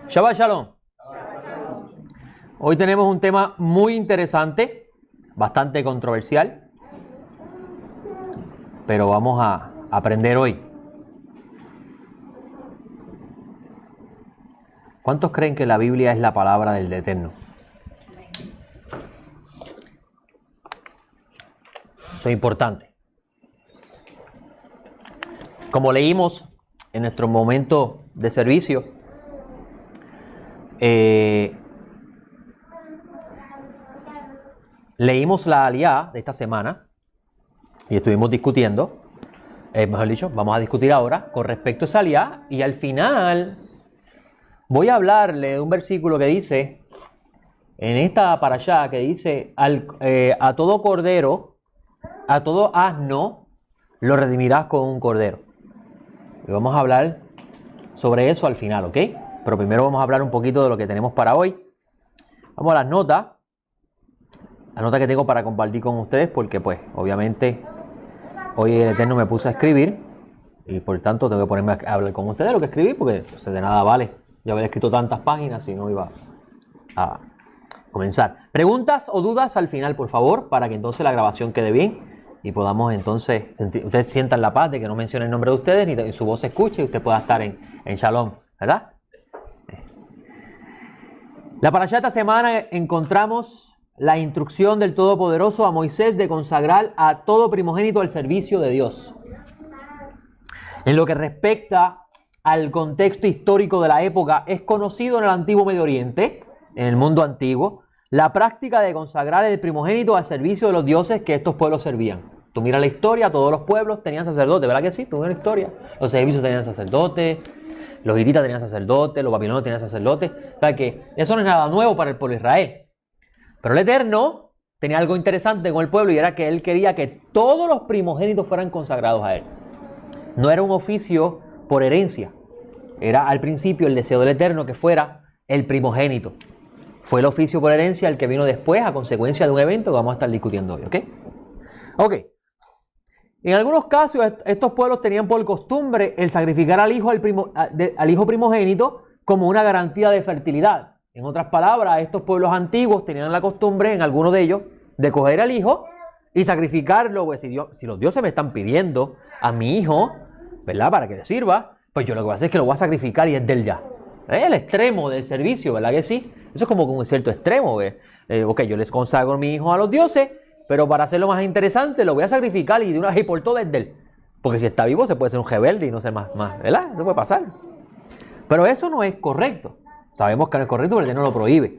Shabbat Shalom. Hoy tenemos un tema muy interesante, bastante controversial, pero vamos a aprender hoy. ¿Cuántos creen que la Biblia es la palabra del Eterno? Eso es importante. Como leímos en nuestro momento de servicio, leímos la Aliá de esta semana y estuvimos discutiendo, mejor dicho, vamos a discutir ahora con respecto a esa Aliá, y al final voy a hablarle de un versículo que dice, en esta parashá, que dice, a todo cordero, a todo asno, lo redimirás con un cordero. Y vamos a hablar sobre eso al final, ¿ok? Pero primero vamos a hablar un poquito de lo que tenemos para hoy. Vamos a las notas. La nota que tengo para compartir con ustedes, porque pues obviamente hoy el Eterno me puso a escribir y por tanto tengo que ponerme a hablar con ustedes de lo que escribí, porque pues, de nada vale yo haber escrito tantas páginas si no iba a comenzar. Preguntas o dudas al final, por favor, para que entonces la grabación quede bien y podamos entonces, ustedes sientan la paz de que no mencione el nombre de ustedes ni su voz se escuche y usted pueda estar en Shalom, ¿verdad? La parashá esta semana encontramos la instrucción del Todopoderoso a Moisés de consagrar a todo primogénito al servicio de Dios. En lo que respecta al contexto histórico de la época, es conocido en el antiguo Medio Oriente, en el mundo antiguo, la práctica de consagrar el primogénito al servicio de los dioses que estos pueblos servían. Tú miras la historia, todos los pueblos tenían sacerdotes, ¿verdad que sí? Tú miras la historia. Los egipcios tenían sacerdotes, los hititas tenían sacerdotes, los babilonios tenían sacerdotes. O sea que eso no es nada nuevo para el pueblo de Israel. Pero el Eterno tenía algo interesante con el pueblo, y era que él quería que todos los primogénitos fueran consagrados a él. No era un oficio por herencia. Era al principio el deseo del Eterno que fuera el primogénito. Fue el oficio por herencia el que vino después a consecuencia de un evento que vamos a estar discutiendo hoy, ¿ok? Ok. En algunos casos estos pueblos tenían por costumbre el sacrificar al hijo primogénito como una garantía de fertilidad. En otras palabras, estos pueblos antiguos tenían la costumbre, en algunos de ellos, de coger al hijo y sacrificarlo. Pues si los dioses me están pidiendo a mi hijo, ¿verdad?, para que le sirva, pues yo lo que voy a hacer es que lo voy a sacrificar y es del ya. Es el extremo del servicio, ¿verdad que sí? Eso es como un cierto extremo. Ok, yo les consagro a mi hijo a los dioses, pero para hacerlo más interesante lo voy a sacrificar y de una vez y por todas es de él. Porque si está vivo se puede ser un rebelde y no ser más, ¿verdad? Eso puede pasar. Pero eso no es correcto. Sabemos que no es correcto, pero el Eterno lo prohíbe.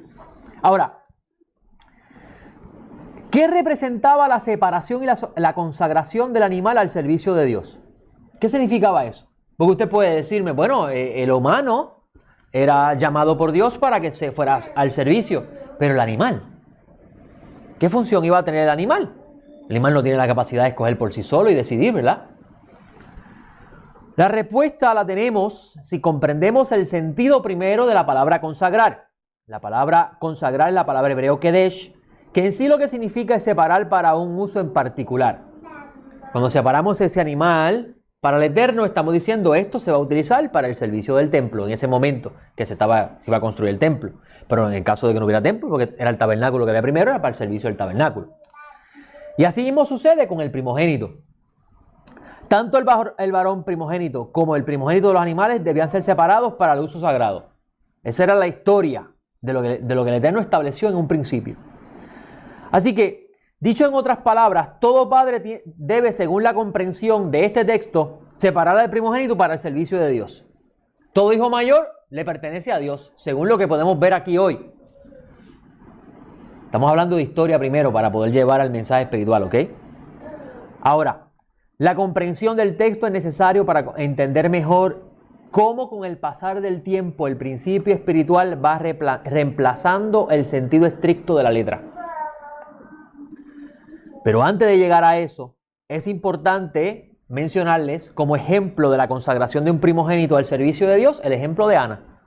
Ahora, ¿qué representaba la separación y la consagración del animal al servicio de Dios? ¿Qué significaba eso? Porque usted puede decirme, bueno, el humano era llamado por Dios para que se fuera al servicio, pero el animal, ¿qué función iba a tener el animal? El animal no tiene la capacidad de escoger por sí solo y decidir, ¿verdad? La respuesta la tenemos si comprendemos el sentido primero de la palabra consagrar. La palabra consagrar es la palabra hebreo kedesh, que en sí lo que significa es separar para un uso en particular. Cuando separamos ese animal para el Eterno, estamos diciendo esto se va a utilizar para el servicio del templo en ese momento que se iba a construir el templo. Pero en el caso de que no hubiera templo, porque era el tabernáculo que había primero, era para el servicio del tabernáculo. Y así mismo sucede con el primogénito. Tanto el varón primogénito como el primogénito de los animales debían ser separados para el uso sagrado. Esa era la historia de lo que el Eterno estableció en un principio. Así que, dicho en otras palabras, todo padre debe, según la comprensión de este texto, separar al primogénito para el servicio de Dios. Todo hijo mayor le pertenece a Dios, según lo que podemos ver aquí hoy. Estamos hablando de historia primero para poder llevar al mensaje espiritual, ¿ok? Ahora, la comprensión del texto es necesario para entender mejor cómo con el pasar del tiempo el principio espiritual va reemplazando el sentido estricto de la letra. Pero antes de llegar a eso, es importante mencionarles como ejemplo de la consagración de un primogénito al servicio de Dios, el ejemplo de Ana.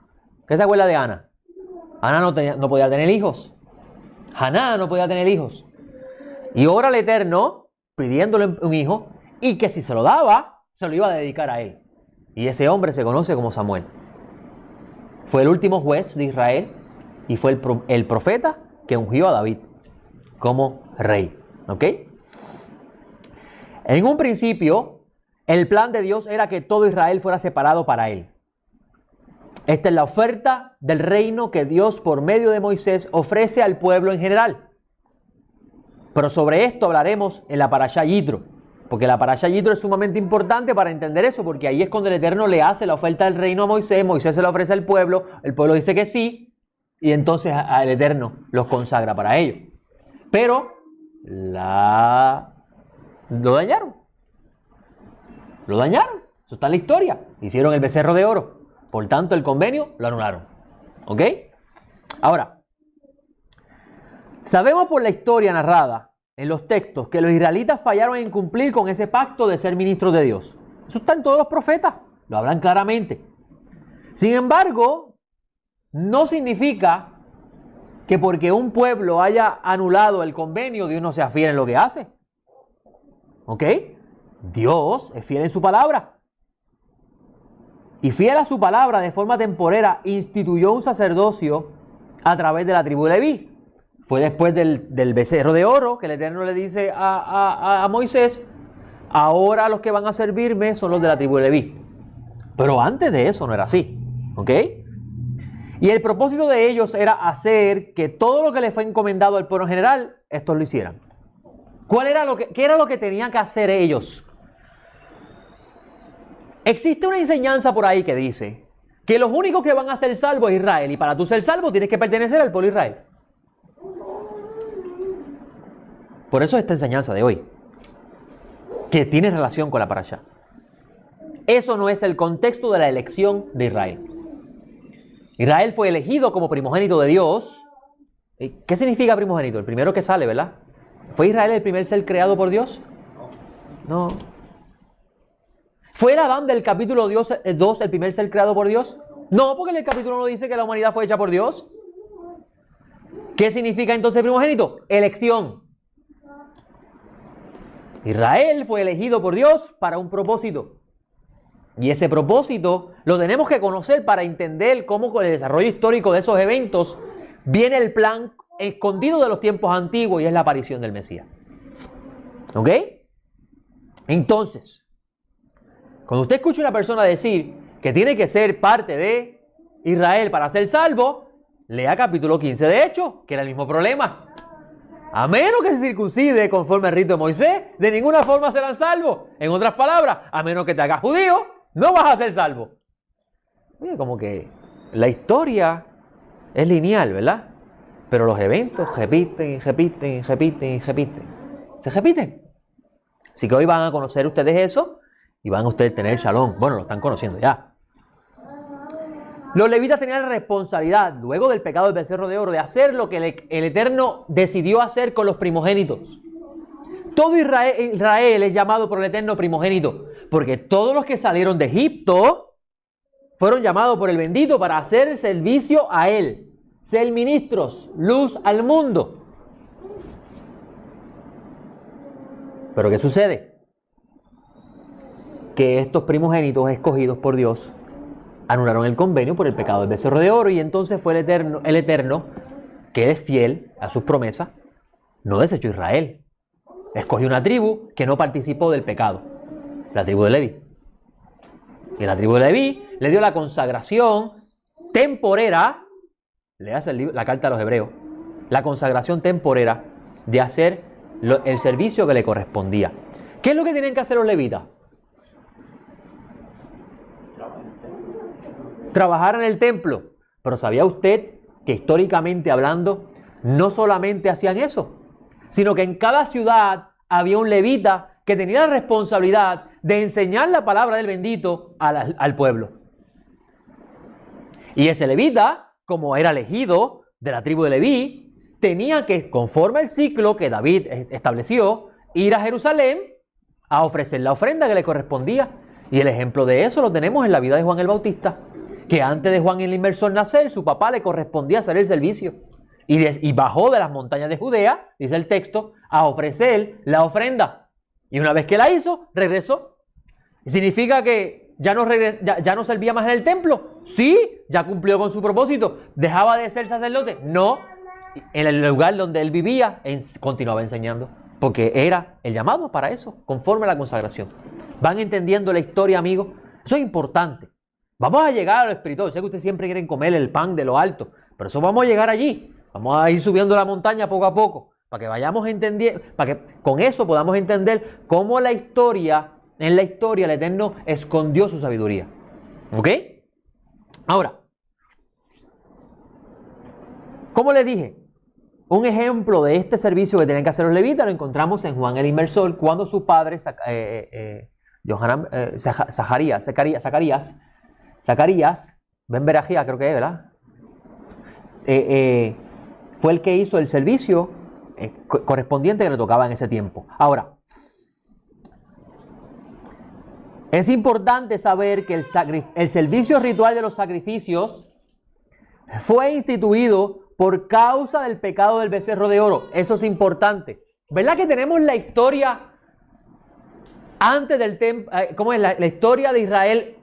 ¿Qué se acuerda de Ana? Ana no podía tener hijos. Haná no podía tener hijos. Y ora al Eterno pidiéndole un hijo, y que si se lo daba, se lo iba a dedicar a él. Y ese hombre se conoce como Samuel. Fue el último juez de Israel y fue el profeta que ungió a David como rey. ¿Ok? En un principio, el plan de Dios era que todo Israel fuera separado para él. Esta es la oferta del reino que Dios por medio de Moisés ofrece al pueblo en general. Pero sobre esto hablaremos en la Parashá Yitro, porque la Parashá Yitro es sumamente importante para entender eso, porque ahí es cuando el Eterno le hace la oferta del reino a Moisés, Moisés se la ofrece al pueblo, el pueblo dice que sí, y entonces el Eterno los consagra para ello. Pero lo dañaron. Lo dañaron. Eso está en la historia. Hicieron el becerro de oro. Por tanto, el convenio lo anularon. ¿Ok? Ahora, sabemos por la historia narrada en los textos que los israelitas fallaron en cumplir con ese pacto de ser ministros de Dios. Eso está en todos los profetas. Lo hablan claramente. Sin embargo, no significa que porque un pueblo haya anulado el convenio, Dios no sea fiel en lo que hace. ¿Ok? Dios es fiel en su palabra. Y fiel a su palabra, de forma temporera, instituyó un sacerdocio a través de la tribu de Leví. Fue después del becerro de oro que el Eterno le dice a Moisés, ahora los que van a servirme son los de la tribu de Leví. Pero antes de eso no era así. ¿Ok? Y el propósito de ellos era hacer que todo lo que les fue encomendado al pueblo en general, estos lo hicieran. ¿Qué era lo que tenían que hacer ellos? Existe una enseñanza por ahí que dice que los únicos que van a ser salvos es Israel, y para tú ser salvo tienes que pertenecer al pueblo de Israel. Por eso esta enseñanza de hoy, que tiene relación con la parashá. Eso no es el contexto de la elección de Israel. Israel fue elegido como primogénito de Dios. ¿Qué significa primogénito? El primero que sale, ¿verdad? ¿Fue Israel el primer ser creado por Dios? No. ¿Fue el Adán del capítulo 2 el primer ser creado por Dios? No, porque en el capítulo 1 dice que la humanidad fue hecha por Dios. ¿Qué significa entonces primogénito? Elección. Israel fue elegido por Dios para un propósito. Y ese propósito lo tenemos que conocer para entender cómo con el desarrollo histórico de esos eventos viene el plan escondido de los tiempos antiguos y es la aparición del Mesías. ¿Ok? Entonces, cuando usted escucha a una persona decir que tiene que ser parte de Israel para ser salvo, lea capítulo 15 de Hechos, que era el mismo problema. A menos que se circuncide conforme al rito de Moisés, de ninguna forma serán salvos. En otras palabras, a menos que te hagas judío, no vas a ser salvo. Oye, como que la historia es lineal, ¿verdad? Pero los eventos repiten. Se repiten. Así que hoy van a conocer ustedes eso y van a ustedes tener shalom. Bueno, lo están conociendo ya. Los levitas tenían la responsabilidad, luego del pecado del becerro de oro, de hacer lo que el Eterno decidió hacer con los primogénitos. Todo Israel es llamado por el Eterno primogénito, porque todos los que salieron de Egipto fueron llamados por el bendito para hacer servicio a Él, ser ministros, luz al mundo. Pero ¿qué sucede? Que estos primogénitos escogidos por Dios anularon el convenio por el pecado del becerro de oro, y entonces fue el Eterno, que es fiel a sus promesas, no desechó a Israel. Escogió una tribu que no participó del pecado, la tribu de Leví. Y la tribu de Leví le dio la consagración temporera, le hace la carta a los hebreos, la consagración temporera de hacer el servicio que le correspondía. ¿Qué es lo que tienen que hacer los levitas? Trabajar en el templo. Pero ¿sabía usted que históricamente hablando no solamente hacían eso, sino que en cada ciudad había un levita que tenía la responsabilidad de enseñar la palabra del bendito al pueblo? Y ese levita, como era elegido de la tribu de Leví, tenía que, conforme al ciclo que David estableció, ir a Jerusalén a ofrecer la ofrenda que le correspondía. Y el ejemplo de eso lo tenemos en la vida de Juan el Bautista, que antes de Juan el Inmersor nacer, su papá le correspondía hacer el servicio. Y bajó de las montañas de Judea, dice el texto, a ofrecer la ofrenda. Y una vez que la hizo, regresó. Y significa que ¿Ya no servía más en el templo? Sí, ya cumplió con su propósito. ¿Dejaba de ser sacerdote? No. En el lugar donde él vivía, continuaba enseñando. Porque era el llamado para eso, conforme a la consagración. ¿Van entendiendo la historia, amigos? Eso es importante. Vamos a llegar a lo espiritual. Sé que ustedes siempre quieren comer el pan de lo alto, pero eso vamos a llegar allí. Vamos a ir subiendo la montaña poco a poco, para que vayamos entendiendo, para que con eso podamos entender cómo en la historia el Eterno escondió su sabiduría. ¿Ok? Ahora, como les dije, un ejemplo de este servicio que tenían que hacer los levitas lo encontramos en Juan el Inmersor, cuando su padre, Zacarías, Ben Berajía creo que es, ¿verdad? Fue el que hizo el servicio correspondiente que le tocaba en ese tiempo. Ahora, es importante saber que el servicio ritual de los sacrificios fue instituido por causa del pecado del becerro de oro. Eso es importante. ¿Verdad que tenemos la historia antes del templo? ¿Cómo es la historia de Israel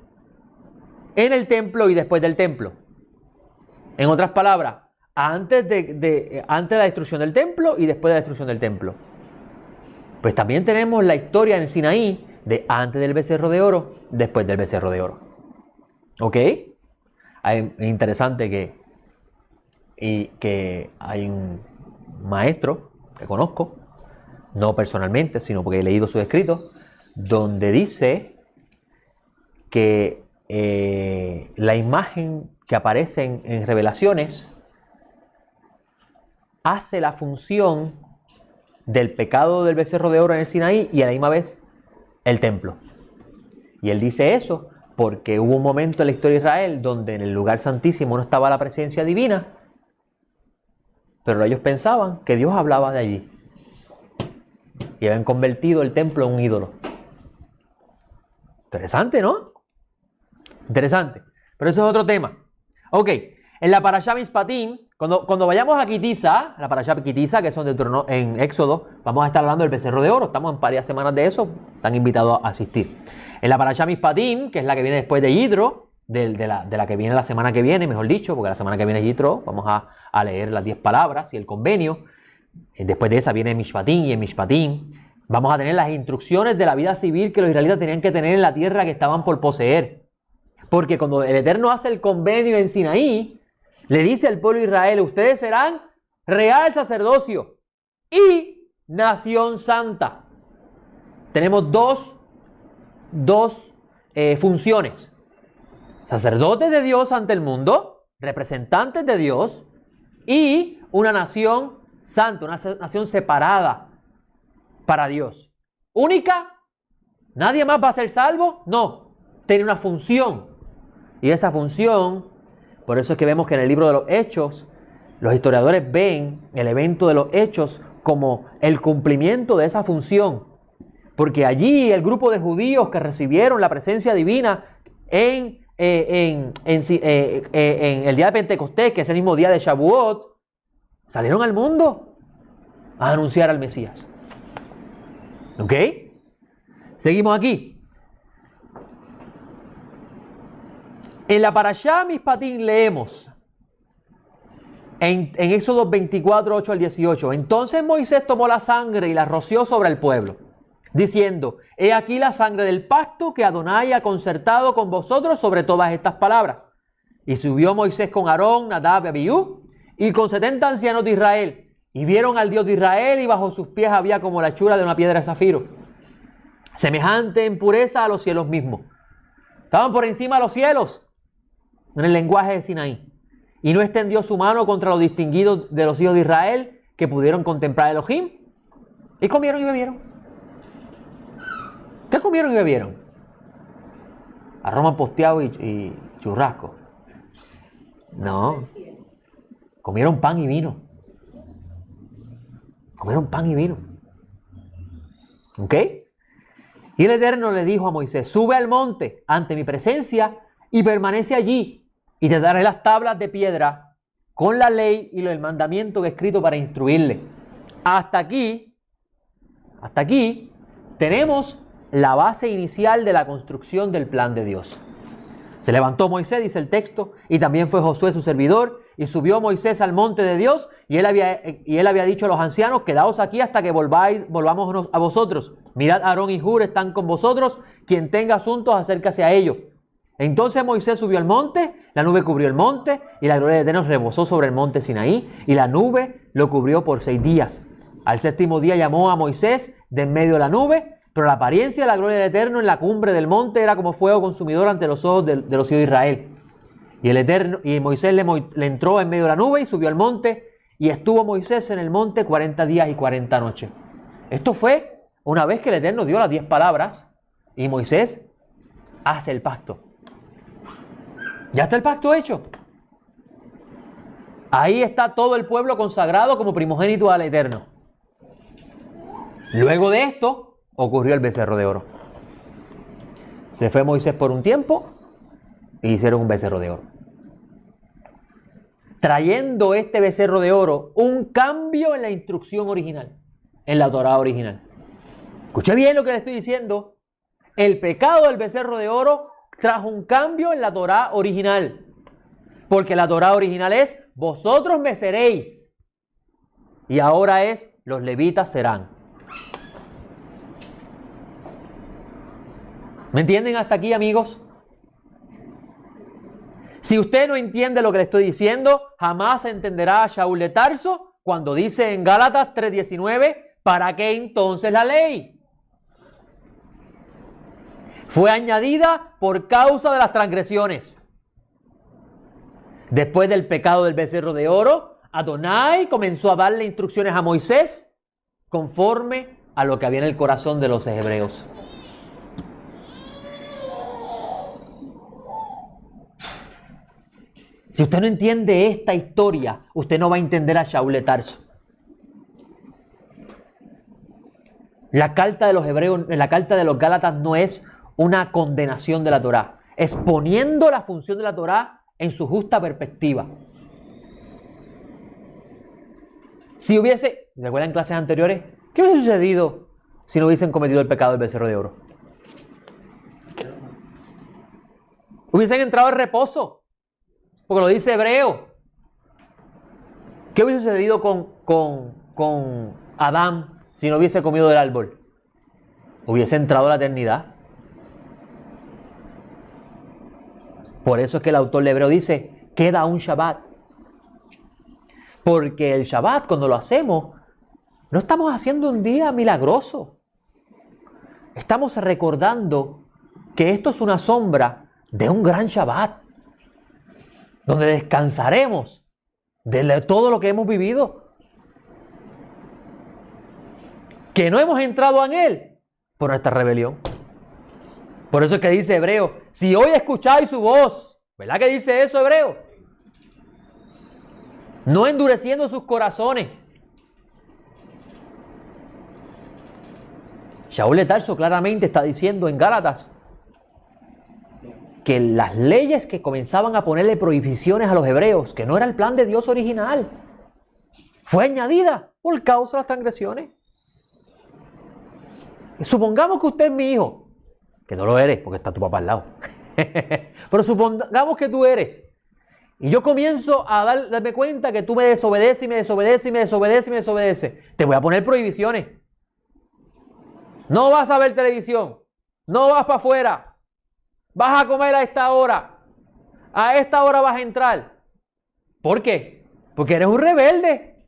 en el templo y después del templo? En otras palabras, antes de la destrucción del templo y después de la destrucción del templo. Pues también tenemos la historia en Sinaí de antes del becerro de oro, después del becerro de oro. ¿Ok? Es interesante que hay un maestro que conozco, no personalmente, sino porque he leído sus escritos, donde dice que la imagen que aparece en Revelaciones hace la función del pecado del becerro de oro en el Sinaí y a la misma vez el templo. Y él dice eso porque hubo un momento en la historia de Israel donde en el lugar santísimo no estaba la presencia divina, pero ellos pensaban que Dios hablaba de allí y habían convertido el templo en un ídolo. Interesante, ¿no? Interesante. Pero eso es otro tema. Ok, en la Parashá Mishpatim, cuando vayamos a Kitisa, la Parashá Kitisa, que es en Éxodo, vamos a estar hablando del becerro de oro. Estamos en varias semanas de eso, están invitados a asistir. En la Parashá Mishpatim, que es la que viene después de Yitro, de la que viene la semana que viene, mejor dicho, porque la semana que viene es Yitro, vamos a leer las 10 palabras y el convenio. Después de esa viene Mishpatim, y en Mishpatim vamos a tener las instrucciones de la vida civil que los israelitas tenían que tener en la tierra que estaban por poseer. Porque cuando el Eterno hace el convenio en Sinaí, le dice al pueblo de Israel: ustedes serán real sacerdocio y nación santa. Tenemos dos funciones. Sacerdotes de Dios ante el mundo, representantes de Dios, y una nación santa, una nación separada para Dios. ¿Única? ¿Nadie más va a ser salvo? No, tiene una función. Y esa función, por eso es que vemos que en el libro de los Hechos, los historiadores ven el evento de los Hechos como el cumplimiento de esa función. Porque allí el grupo de judíos que recibieron la presencia divina en el día de Pentecostés, que es el mismo día de Shavuot, salieron al mundo a anunciar al Mesías. ¿Ok? Seguimos aquí. En la Parashá Mishpatim leemos en Éxodo 24, 8 al 18. Entonces Moisés tomó la sangre y la roció sobre el pueblo, diciendo: he aquí la sangre del pacto que Adonai ha concertado con vosotros sobre todas estas palabras. Y subió Moisés con Aarón, Nadab y Abiú, y con 70 ancianos de Israel, y vieron al Dios de Israel, y bajo sus pies había como la hechura de una piedra de zafiro, semejante en pureza a los cielos mismos. Estaban por encima de los cielos, en el lenguaje de Sinaí. Y no extendió su mano contra los distinguidos de los hijos de Israel, que pudieron contemplar a Elohim, y comieron y bebieron. ¿Qué comieron y bebieron? Arroz posteado y churrasco. No. Comieron pan y vino. Comieron pan y vino. ¿Ok? Y el Eterno le dijo a Moisés: sube al monte ante mi presencia y permanece allí, y te daré las tablas de piedra con la ley y el mandamiento que he escrito para instruirle. Hasta aquí tenemos la base inicial de la construcción del plan de Dios. Se levantó Moisés, dice el texto, y también fue Josué su servidor, y subió Moisés al monte de Dios, y él había dicho a los ancianos, quedaos aquí hasta que volvamos a vosotros. Mirad, Aarón y Hur están con vosotros, quien tenga asuntos, acércase a ellos. Entonces Moisés subió al monte, la nube cubrió el monte, y la gloria de Eterno reposó sobre el monte Sinaí, y la nube lo cubrió por 6 días. Al 7º día llamó a Moisés de en medio de la nube, pero la apariencia de la gloria del Eterno en la cumbre del monte era como fuego consumidor ante los ojos de los hijos de Israel. Y Moisés le entró en medio de la nube y subió al monte, y estuvo Moisés en el monte 40 días y 40 noches. Esto fue una vez que el Eterno dio las 10 palabras, y Moisés hace el pacto. Ya está el pacto hecho. Ahí está todo el pueblo consagrado como primogénito al Eterno. Luego de esto ocurrió el becerro de oro. Se fue Moisés por un tiempo y hicieron un becerro de oro. Trayendo este becerro de oro un cambio en la instrucción original, en la Torá original. Escuche bien lo que le estoy diciendo. El pecado del becerro de oro trajo un cambio en la Torá original. Porque la Torá original es, vosotros me seréis. Y ahora es, los levitas serán. ¿Me entienden hasta aquí, amigos? Si usted no entiende lo que le estoy diciendo, jamás entenderá a Shaul de Tarso cuando dice en Gálatas 3:19, ¿para qué entonces la ley? Fue añadida por causa de las transgresiones. Después del pecado del becerro de oro, Adonai comenzó a darle instrucciones a Moisés conforme a lo que había en el corazón de los hebreos. Si usted no entiende esta historia, usted no va a entender a Shaul de Tarso. La carta de los hebreos, la carta de los Gálatas no es una condenación de la Torá, es poniendo la función de la Torá en su justa perspectiva. Si hubiese, ¿se acuerdan en clases anteriores? ¿Qué hubiese sucedido si no hubiesen cometido el pecado del becerro de oro? Hubiesen entrado en reposo. Porque lo dice Hebreo. ¿Qué hubiese sucedido con Adán si no hubiese comido del árbol? Hubiese entrado a la eternidad. Por eso es que el autor de Hebreo dice, queda un Shabbat. Porque el Shabbat, cuando lo hacemos, no estamos haciendo un día milagroso. Estamos recordando que esto es una sombra de un gran Shabbat, donde descansaremos de todo lo que hemos vivido, que no hemos entrado en él por nuestra rebelión. Por eso es que dice Hebreo, si hoy escucháis su voz, ¿verdad que dice eso Hebreo? No endureciendo sus corazones. Shaul de Tarso claramente está diciendo en Gálatas que las leyes que comenzaban a ponerle prohibiciones a los hebreos, que no era el plan de Dios original, fue añadida por causa de las transgresiones. Supongamos que usted es mi hijo, que no lo eres porque está tu papá al lado, pero supongamos que tú eres, y yo comienzo a darme cuenta que tú me desobedeces y me desobedeces y me desobedeces y me desobedeces. Te voy a poner prohibiciones. No vas a ver televisión, no vas para afuera, vas a comer a esta hora vas a entrar. ¿Por qué? Porque eres un rebelde.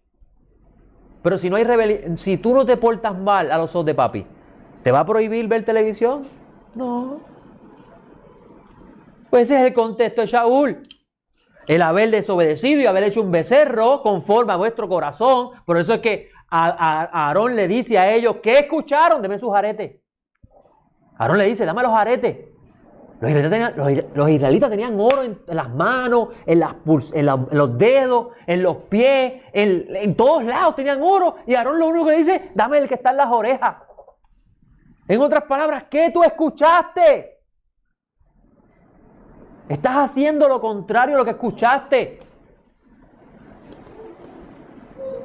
Pero si no hay rebelión, si tú no te portas mal a los ojos de papi, ¿te va a prohibir ver televisión? No. Pues ese es el contexto de Shaul. El haber desobedecido y haber hecho un becerro conforme a vuestro corazón. Por eso es que a Aarón le dice a ellos, ¿qué escucharon? Deme sus aretes. Aarón le dice, dame los aretes. Los israelitas tenían oro en las manos, en los dedos, en los pies, en todos lados tenían oro. Y Aarón lo único que dice, dame el que está en las orejas. En otras palabras, ¿qué tú escuchaste? Estás haciendo lo contrario a lo que escuchaste.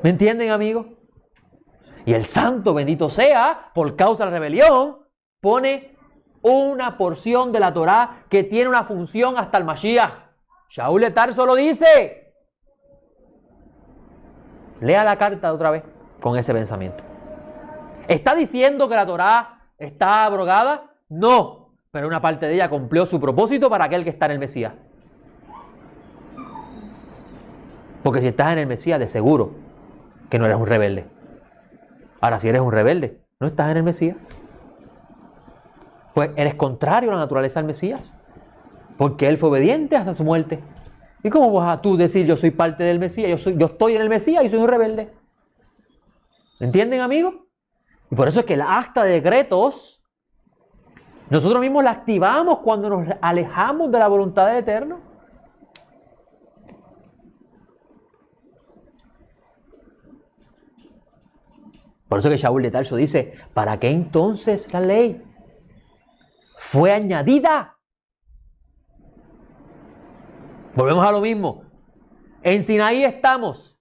¿Me entienden, amigos? Y el santo, bendito sea, por causa de la rebelión, pone una porción de la Torá que tiene una función hasta el Mashiach. Shaul de Tarso lo dice. Lea la carta otra vez con ese pensamiento. ¿Está diciendo que la Torá está abrogada? No, pero una parte de ella cumplió su propósito para aquel que está en el Mesías. Porque si estás en el Mesías, de seguro que no eres un rebelde. Ahora, si eres un rebelde, no estás en el Mesías. Pues eres contrario a la naturaleza del Mesías. Porque él fue obediente hasta su muerte. ¿Y cómo vas a tú decir yo soy parte del Mesías? Yo estoy en el Mesías y soy un rebelde. ¿Entienden, amigos? Y por eso es que el acta de decretos, nosotros mismos la activamos cuando nos alejamos de la voluntad del Eterno. Por eso que Shaul de Tarso dice, ¿para qué entonces la ley fue añadida? Volvemos a lo mismo. En Sinaí estamos.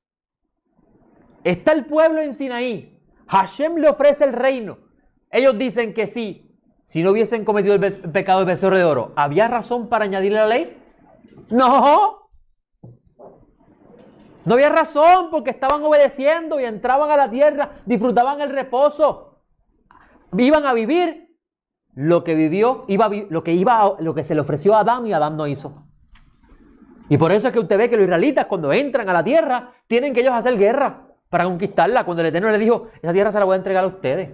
Está el pueblo en Sinaí. Hashem le ofrece el reino. Ellos dicen que sí. Si no hubiesen cometido el pecado del becerro de oro, ¿había razón para añadirle la ley? No. No había razón porque estaban obedeciendo y entraban a la tierra, disfrutaban el reposo. Iban a vivir lo que vivió, lo que se le ofreció a Adán y Adán no hizo. Y por eso es que usted ve que los israelitas cuando entran a la tierra tienen que ellos hacer guerra para conquistarla. Cuando el Eterno les dijo, esa tierra se la voy a entregar a ustedes.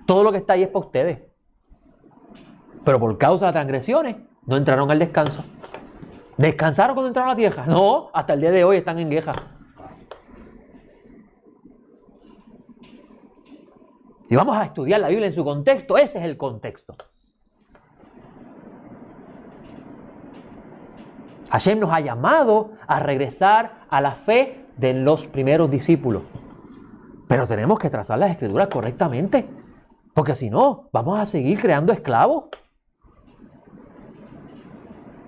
Todo lo que está ahí es para ustedes. Pero por causa de las transgresiones no entraron al descanso. ¿Descansaron cuando entraron a la tierra? No, hasta el día de hoy están en queja. Si vamos a estudiar la Biblia en su contexto, ese es el contexto. Hashem nos ha llamado a regresar a la fe de los primeros discípulos. Pero tenemos que trazar las escrituras correctamente. Porque si no, vamos a seguir creando esclavos.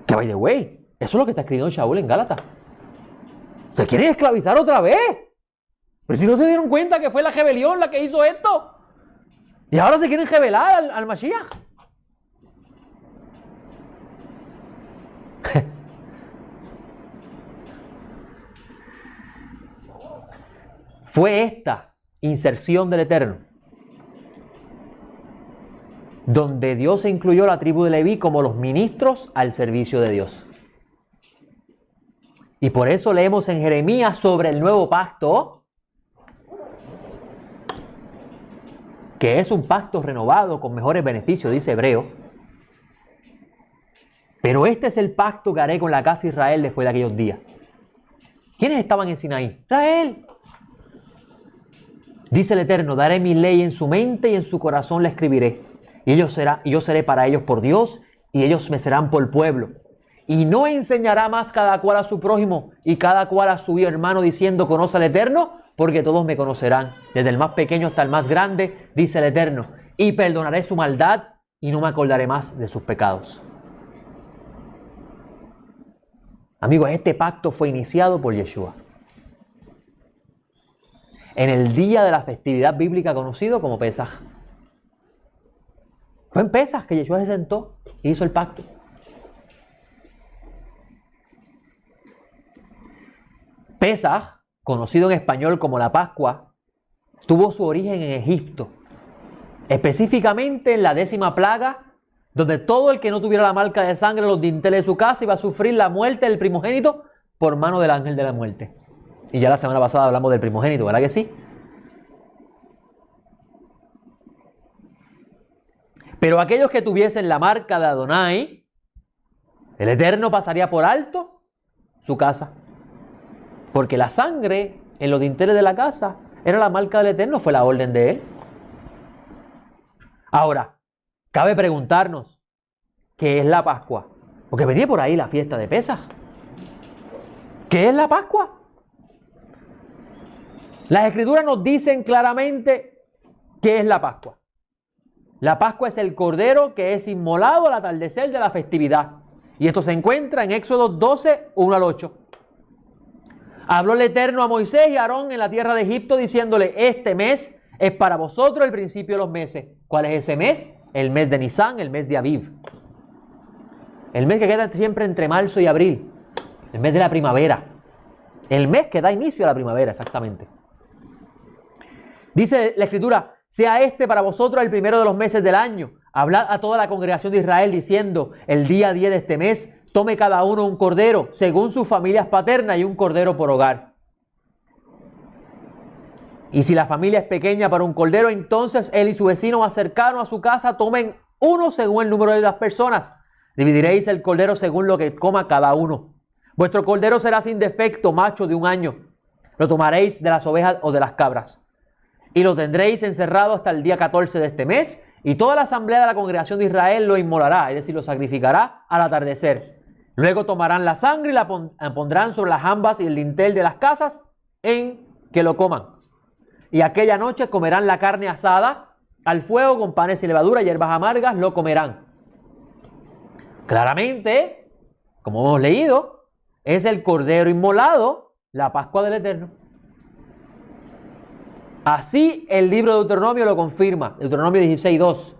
Que by the way, eso es lo que está escribiendo Shaul en Gálatas. ¿Se quieren esclavizar otra vez? Pero si no se dieron cuenta que fue la rebelión la que hizo esto. Y ahora se quieren rebelar al Mashiach. Fue esta inserción del Eterno donde Dios incluyó la tribu de Leví como los ministros al servicio de Dios. Y por eso leemos en Jeremías sobre el nuevo pacto, que es un pacto renovado con mejores beneficios, dice Hebreo. Pero este es el pacto que haré con la casa de Israel después de aquellos días. ¿Quiénes estaban en Sinaí? Israel. Dice el Eterno, daré mi ley en su mente y en su corazón la escribiré. Y yo seré para ellos por Dios y ellos me serán por pueblo. Y no enseñará más cada cual a su prójimo y cada cual a su hermano diciendo, conoce al Eterno, porque todos me conocerán, desde el más pequeño hasta el más grande, dice el Eterno. Y perdonaré su maldad y no me acordaré más de sus pecados. Amigos, este pacto fue iniciado por Yeshua. En el día de la festividad bíblica conocido como Pesaj. Fue en Pesaj que Yeshua se sentó y hizo el pacto. Pesaj, conocido en español como la Pascua, tuvo su origen en Egipto, específicamente en la 10ª plaga, donde todo el que no tuviera la marca de sangre en los dinteles de su casa iba a sufrir la muerte del primogénito por mano del ángel de la muerte. Y ya la semana pasada hablamos del primogénito, ¿verdad que sí? Pero aquellos que tuviesen la marca de Adonai, el Eterno pasaría por alto su casa. Porque la sangre en los dinteles de la casa era la marca del Eterno, fue la orden de él. Ahora, cabe preguntarnos, ¿qué es la Pascua? Porque venía por ahí la fiesta de Pesaj. ¿Qué es la Pascua? Las Escrituras nos dicen claramente qué es la Pascua. La Pascua es el cordero que es inmolado al atardecer de la festividad. Y esto se encuentra en Éxodo 12, 1 al 8. Habló el Eterno a Moisés y a Aarón en la tierra de Egipto diciéndole, este mes es para vosotros el principio de los meses. ¿Cuál es ese mes? el mes de Nisan, el mes de Aviv. El mes que queda siempre entre marzo y abril. El mes de la primavera. El mes que da inicio a la primavera, exactamente. Dice la Escritura, sea este para vosotros el primero de los meses del año. Hablad a toda la congregación de Israel diciendo, el día 10 de este mes, tome cada uno un cordero, según sus familias paternas, y un cordero por hogar. Y si la familia es pequeña para un cordero, entonces él y su vecino más cercano a su casa tomen uno según el número de las personas. Dividiréis el cordero según lo que coma cada uno. Vuestro cordero será sin defecto, macho de 1 año. Lo tomaréis de las ovejas o de las cabras. Y lo tendréis encerrado hasta el día 14 de este mes. Y toda la asamblea de la congregación de Israel lo inmolará, es decir, lo sacrificará al atardecer. Luego tomarán la sangre y la pondrán sobre las jambas y el dintel de las casas en que lo coman. Y aquella noche comerán la carne asada al fuego con panes y levadura y hierbas amargas, lo comerán. Claramente, como hemos leído, es el cordero inmolado, la Pascua del Eterno. Así el libro de Deuteronomio lo confirma, Deuteronomio 16:2.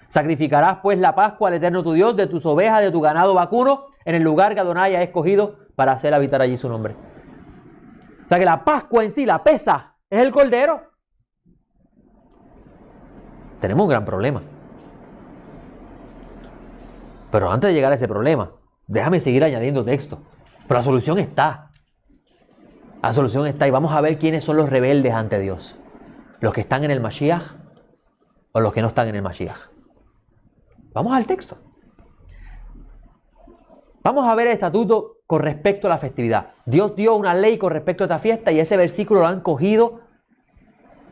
Sacrificarás pues la Pascua al Eterno tu Dios de tus ovejas, de tu ganado vacuno, en el lugar que Adonai ha escogido para hacer habitar allí su nombre. O sea que la Pascua en sí, la Pesaj, es el cordero. Tenemos un gran problema. Pero antes de llegar a ese problema, déjame seguir añadiendo texto. Pero la solución está. La solución está y vamos a ver quiénes son los rebeldes ante Dios. ¿Los que están en el Mashiach o los que no están en el Mashiach? Vamos al texto. Vamos a ver el estatuto con respecto a la festividad. Dios dio una ley con respecto a esta fiesta y ese versículo lo han cogido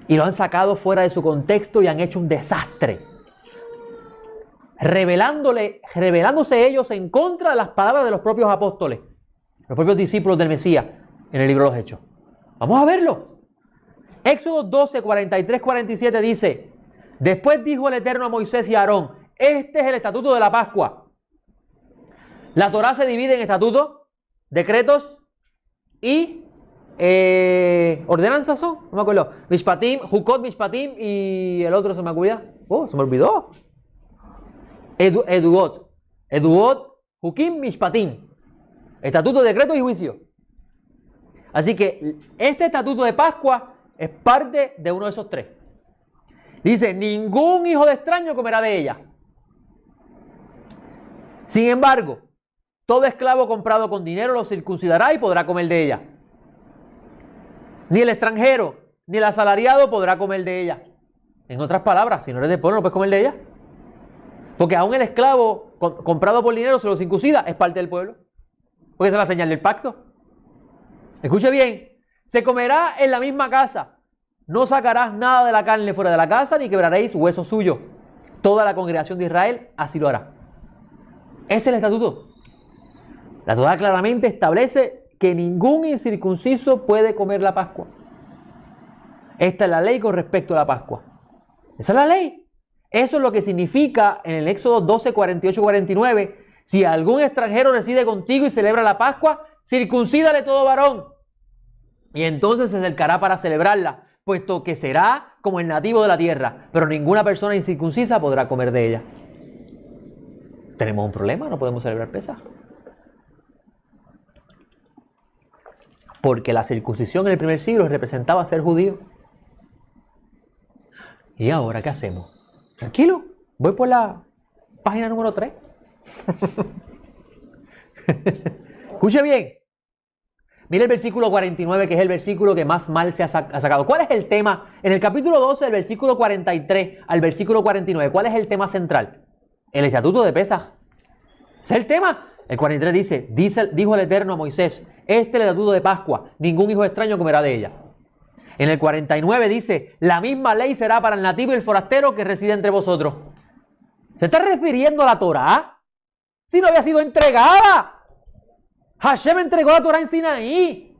y lo han sacado fuera de su contexto y han hecho un desastre. Revelándose ellos en contra de las palabras de los propios apóstoles, los propios discípulos del Mesías en el libro de los Hechos. Vamos a verlo. Éxodo 12, 43, 47 dice, después dijo el Eterno a Moisés y a Aarón, este es el estatuto de la Pascua. La Torá se divide en estatutos, decretos y ordenanzas son, no me acuerdo, Mishpatim, Jukot, Mishpatim y el otro se me acuerda. Se me olvidó. Eduot, Jukim, Mishpatim. Estatuto, decreto y juicio. Así que este estatuto de Pascua es parte de uno de esos tres. Dice, ningún hijo de extraño comerá de ella. Sin embargo, todo esclavo comprado con dinero lo circuncidará y podrá comer de ella. Ni el extranjero, ni el asalariado podrá comer de ella. En otras palabras, si no eres de pueblo, no puedes comer de ella. Porque aún el esclavo comprado por dinero se lo circuncida, es parte del pueblo. Porque esa es la señal del pacto. Escuche bien, se comerá en la misma casa. No sacarás nada de la carne fuera de la casa, ni quebraréis hueso suyo. Toda la congregación de Israel así lo hará. Ese es el estatuto. La Torá claramente establece que ningún incircunciso puede comer la Pascua. Esta es la ley con respecto a la Pascua. Esa es la ley. Eso es lo que significa en el Éxodo 12, 48, 49. Si algún extranjero reside contigo y celebra la Pascua, circuncídale todo varón. Y entonces se acercará para celebrarla, puesto que será como el nativo de la tierra. Pero ninguna persona incircuncisa podrá comer de ella. ¿Tenemos un problema? ¿No podemos celebrar Pesaj? Porque la circuncisión en el primer siglo representaba ser judío. ¿Y ahora qué hacemos? Tranquilo, voy por la página número 3. Escuche bien. Mire el versículo 49, que es el versículo que más mal se ha sacado. ¿Cuál es el tema? En el capítulo 12, del versículo 43 al versículo 49, ¿cuál es el tema central? El estatuto de Pesaj. ¿Ese es el tema? El 43 dijo el Eterno a Moisés, este es el estatuto de Pascua, ningún hijo extraño comerá de ella. En el 49 dice, la misma ley será para el nativo y el forastero que reside entre vosotros. ¿Se está refiriendo a la Torá? Si no había sido entregada. Hashem entregó la Torá en Sinaí.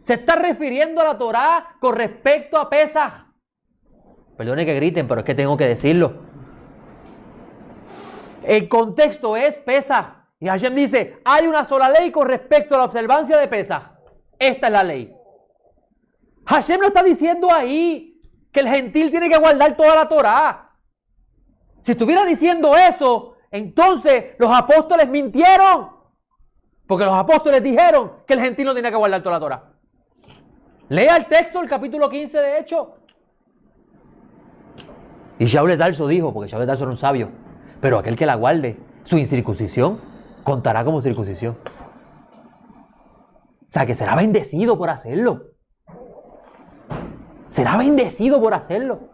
Se está refiriendo a la Torá con respecto a Pesaj. Perdone que griten, pero es que tengo que decirlo. El contexto es Pesaj. Y Hashem dice, hay una sola ley con respecto a la observancia de Pesaj. Esta es la ley. Hashem no está diciendo ahí que el gentil tiene que guardar toda la Torá. Si estuviera diciendo eso, entonces los apóstoles mintieron. Porque los apóstoles dijeron que el gentil no tenía que guardar toda la Torá. Lea el texto, el capítulo 15 de Hechos. Y Shaul de Tarso dijo, porque Shaul de Tarso era un sabio, pero aquel que la guarde, su incircuncisión, contará como circuncisión. O sea, que será bendecido por hacerlo. Será bendecido por hacerlo.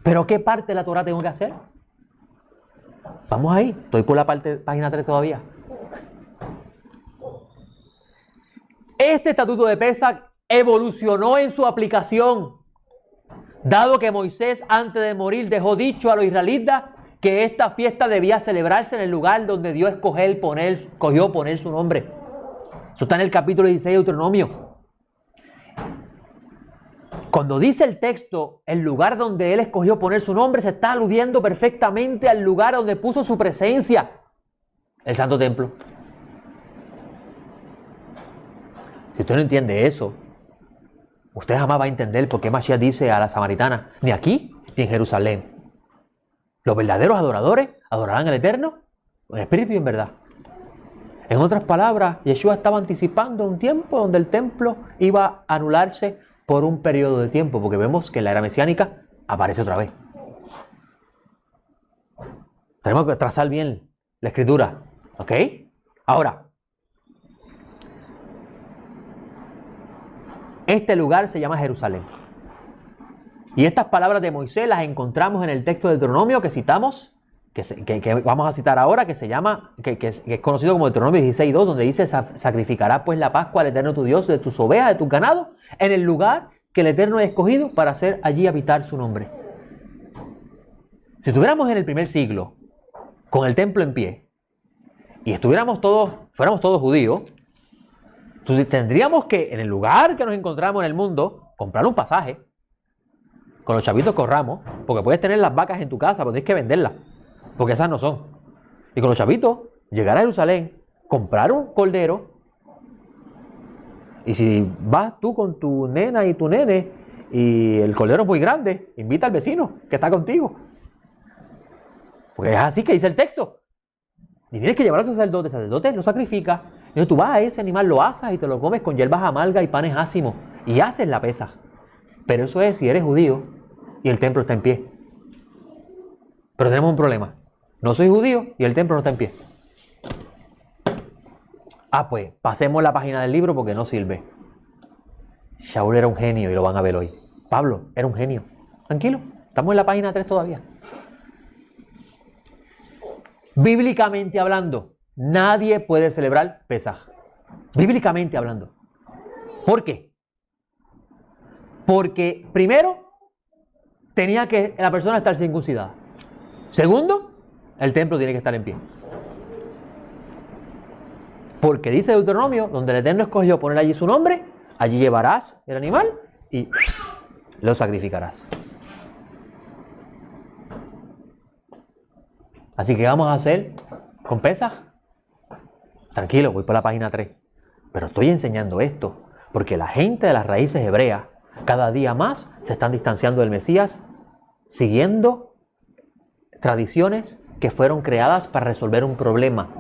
¿Pero qué parte de la Torá tengo que hacer? Vamos ahí, estoy por la página 3 todavía. Este estatuto de Pesach evolucionó en su aplicación, dado que Moisés antes de morir dejó dicho a los israelitas que esta fiesta debía celebrarse en el lugar donde Dios escogió poner su nombre. Eso está en el capítulo 16 de Deuteronomio. Cuando dice el texto, el lugar donde Él escogió poner su nombre, se está aludiendo perfectamente al lugar donde puso su presencia, el Santo Templo. Si usted no entiende eso, usted jamás va a entender por qué Mashiach dice a la samaritana, ni aquí ni en Jerusalén. Los verdaderos adoradores adorarán al Eterno en espíritu y en verdad. En otras palabras, Yeshua estaba anticipando un tiempo donde el templo iba a anularse por un periodo de tiempo, porque vemos que en la era mesiánica aparece otra vez. Tenemos que trazar bien la escritura, ¿ok? Ahora, este lugar se llama Jerusalén. Y estas palabras de Moisés las encontramos en el texto de Deuteronomio que citamos, que vamos a citar ahora, que es conocido como Deuteronomio 16:2, donde dice, sacrificará pues la Pascua al Eterno tu Dios de tus ovejas, de tus ganados, en el lugar que el Eterno ha escogido para hacer allí habitar su nombre. Si estuviéramos en el primer siglo, con el templo en pie, y fuéramos todos judíos, tendríamos que, en el lugar que nos encontramos en el mundo, comprar un pasaje, con los chavitos corramos, porque puedes tener las vacas en tu casa, pero tienes que venderlas, porque esas no son. Y con los chavitos, llegar a Jerusalén, comprar un cordero, y si vas tú con tu nena y tu nene, y el cordero es muy grande, invita al vecino que está contigo. Porque es así que dice el texto. Y tienes que llevar al sacerdote, el sacerdote lo sacrifica, y entonces tú vas a ese animal, lo asas y te lo comes con hierbas amargas y panes ácimos, y haces la pesa. Pero eso es si eres judío y el templo está en pie. Pero tenemos un problema. No soy judío y el templo no está en pie. Pues pasemos la página del libro porque no sirve. Shaul era un genio y lo van a ver hoy. Pablo era un genio. Tranquilo, estamos en la página 3 todavía. Bíblicamente hablando, nadie puede celebrar Pesaj. Bíblicamente hablando. ¿Por qué? Porque primero, tenía que la persona estar circuncidada. Segundo, el templo tiene que estar en pie. Porque dice Deuteronomio, donde el Eterno escogió poner allí su nombre, allí llevarás el animal y lo sacrificarás. Así que vamos a hacer con Pesaj. Tranquilo, voy por la página 3. Pero estoy enseñando esto porque la gente de las raíces hebreas cada día más se están distanciando del Mesías, siguiendo tradiciones que fueron creadas para resolver un problema.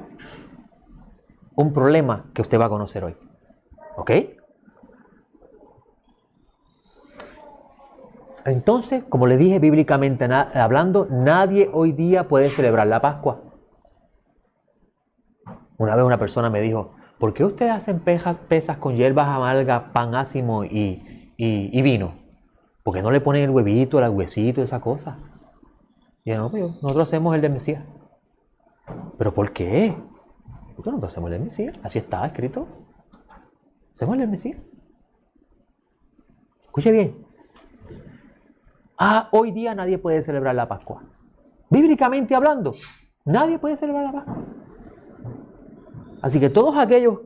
Un problema que usted va a conocer hoy. ¿Ok? Entonces, como les dije, bíblicamente hablando, nadie hoy día puede celebrar la Pascua. Una vez una persona me dijo, ¿por qué ustedes hacen pesas con hierbas amargas, pan ácimo y vino? ¿Por qué no le ponen el huevito, el huesito, esa cosa? Y yo, no, pues nosotros hacemos el del Mesías. ¿Pero por qué? Porque nosotros hacemos el del Mesías. Así está escrito. Hacemos el del Mesías. Escuche bien. Hoy día nadie puede celebrar la Pascua. Bíblicamente hablando, nadie puede celebrar la Pascua. Así que todos aquellos,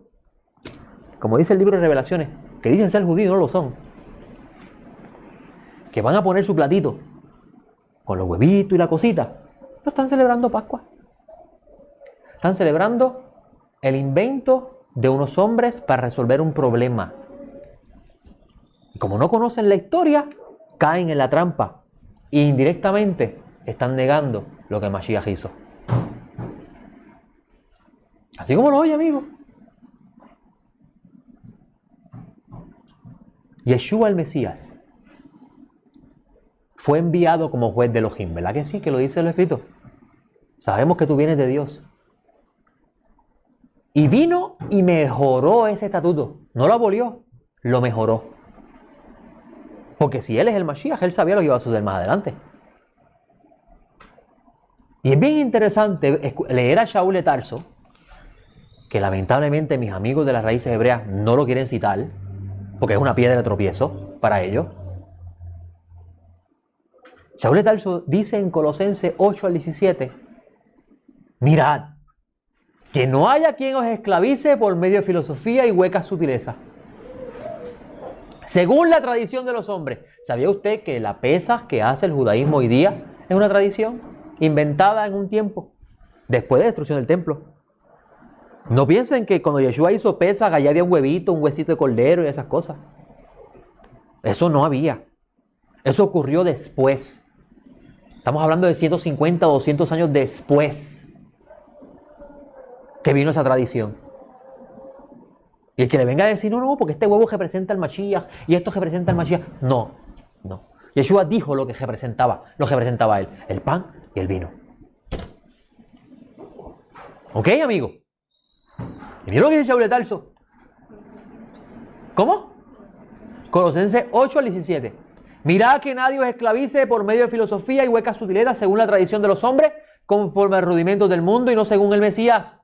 como dice el libro de Revelaciones, que dicen ser judíos, no lo son, que van a poner su platito con los huevitos y la cosita, no están celebrando Pascua. Están celebrando el invento de unos hombres para resolver un problema. Y como no conocen la historia, caen en la trampa. e indirectamente están negando lo que el Mashiach hizo. Así como lo oye, amigo. Yeshua el Mesías fue enviado como juez de Elohim, ¿verdad que sí? Que lo dice lo escrito. Sabemos que tú vienes de Dios. Y vino y mejoró ese estatuto. No lo abolió, lo mejoró. Porque si él es el Mashiach, él sabía lo que iba a suceder más adelante. Y es bien interesante leer a Shaul de Tarso, que lamentablemente mis amigos de las raíces hebreas no lo quieren citar, porque es una piedra de tropiezo para ellos. Shaul de Tarso dice en Colosenses 8 al 17, mirad, que no haya quien os esclavice por medio de filosofía y huecas sutilezas, según la tradición de los hombres. ¿Sabía usted que la pesas que hace el judaísmo hoy día es una tradición inventada en un tiempo después de la destrucción del templo? No piensen que cuando Yeshua hizo pesas, allá había un huevito, un huesito de cordero y esas cosas. Eso no había. Eso ocurrió después. Estamos hablando de 150 o 200 años después que vino esa tradición. Y el que le venga a decir, no, porque este huevo representa al Mashiach y esto representa al Mashiach. No. Yeshua dijo lo que representaba él, el pan y el vino. ¿Ok, amigo? Y mira lo que dice Shaul de Tarso. ¿Cómo? Colosenses 8 al 17. Mirad que nadie os esclavice por medio de filosofía y huecas sutilezas según la tradición de los hombres, conforme a los rudimentos del mundo y no según el Mesías.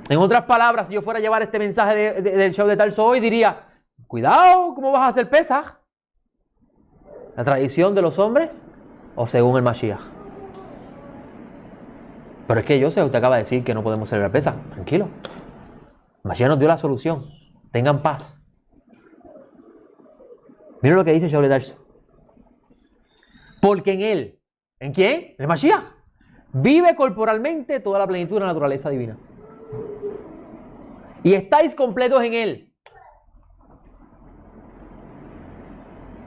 En otras palabras, si yo fuera a llevar este mensaje del Shaul de Tarso hoy, diría, cuidado, ¿cómo vas a hacer pesas? ¿La tradición de los hombres o según el Mashiach? Pero es que yo sé, usted acaba de decir que no podemos celebrar pesas. Tranquilo. El Mashiach nos dio la solución. Tengan paz. Miren lo que dice Shaul de Tarso. Porque en él, ¿en quién? En el Mashiach, vive corporalmente toda la plenitud de la naturaleza divina. Y estáis completos en él,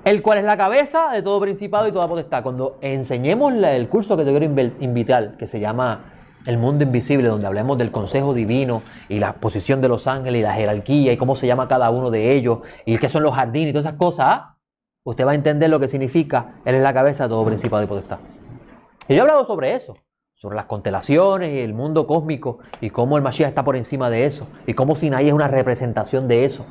el cual es la cabeza de todo principado y toda potestad. Cuando enseñemos el curso que te quiero invitar, que se llama El Mundo Invisible, donde hablemos del consejo divino y la posición de los ángeles y la jerarquía y cómo se llama cada uno de ellos y qué son los jardines y todas esas cosas, usted va a entender lo que significa él es la cabeza de todo principado y potestad. Y yo he hablado sobre eso, sobre las constelaciones y el mundo cósmico y cómo el Mashiach está por encima de eso y cómo Sinaí es una representación de eso.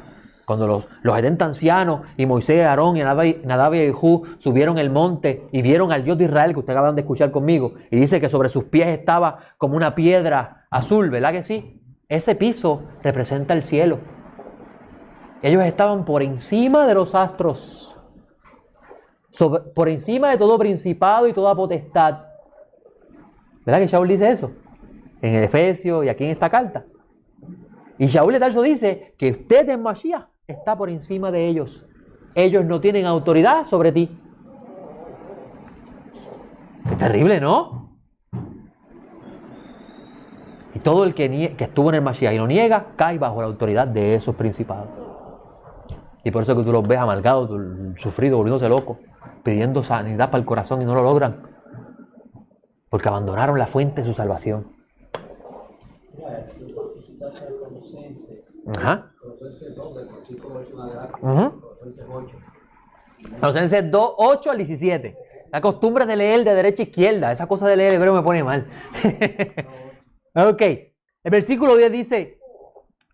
Cuando los 70 ancianos y Moisés, Aarón y Nadab y Abijú subieron el monte y vieron al Dios de Israel, que ustedes acaban de escuchar conmigo, y dice que sobre sus pies estaba como una piedra azul, ¿verdad que sí? Ese piso representa el cielo. Ellos estaban por encima de los astros, por encima de todo principado y toda potestad. ¿Verdad que Shaul dice eso? En el Efesios y aquí en esta carta. Y Shaul de Tarso dice que usted en Mashiach está por encima de ellos. Ellos no tienen autoridad sobre ti. Qué terrible, ¿no? Y todo el que estuvo en el Mashiach y lo niega, cae bajo la autoridad de esos principados. Y por eso que tú los ves amargados, sufridos, volviéndose locos, pidiendo sanidad para el corazón y no lo logran. Porque abandonaron la fuente de su salvación. Ajá. Colosenses 2, 8 al 17. La costumbre de leer de derecha a izquierda. Esa cosa de leer hebreo me pone mal. Ok. El versículo 10 dice: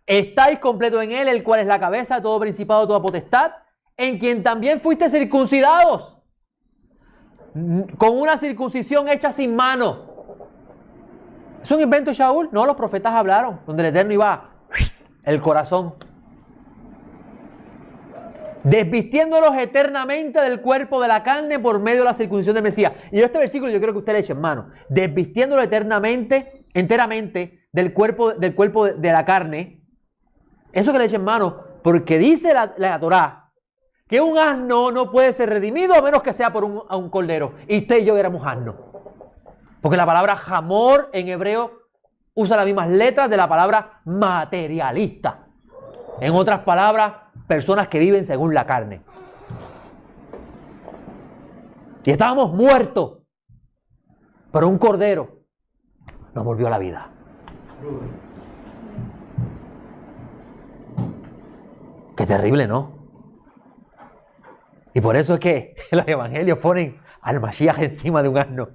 estáis completos en él, el cual es la cabeza de todo principado, toda potestad, en quien también fuiste circuncidados, con una circuncisión hecha sin mano. ¿Es un invento de Shaul? No, los profetas hablaron, donde el Eterno iba el corazón. Desvistiéndolos eternamente del cuerpo de la carne por medio de la circuncisión del Mesías. Y este versículo yo quiero que usted le eche en mano. Desvistiéndolo enteramente del cuerpo de la carne. Eso que le eche en mano, porque dice la Torá que un asno no puede ser redimido a menos que sea por un cordero. Y usted y yo éramos asnos. Porque la palabra jamor en hebreo usa las mismas letras de la palabra materialista. En otras palabras, personas que viven según la carne. Y estábamos muertos. Pero un cordero nos volvió a la vida. Qué terrible, ¿no? Y por eso es que los evangelios ponen al Mashiach encima de un asno.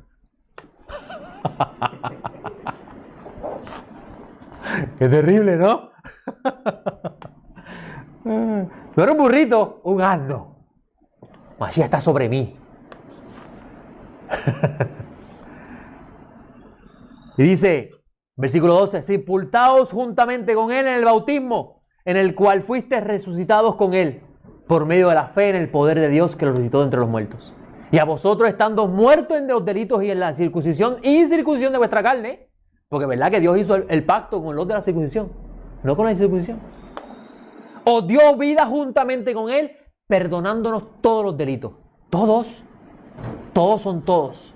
Qué terrible, ¿no? No era un burrito, un asno. Mashiach está sobre mí. Y dice, versículo 12, sepultaos juntamente con él en el bautismo, en el cual fuiste resucitados con él, por medio de la fe en el poder de Dios que lo resucitó de entre los muertos. Y a vosotros estando muertos en los delitos y en la circuncisión y incircuncisión de vuestra carne, porque verdad que Dios hizo el pacto con los de la circuncisión, no con la incircuncisión. Os dio vida juntamente con él, perdonándonos todos los delitos. Todos son todos.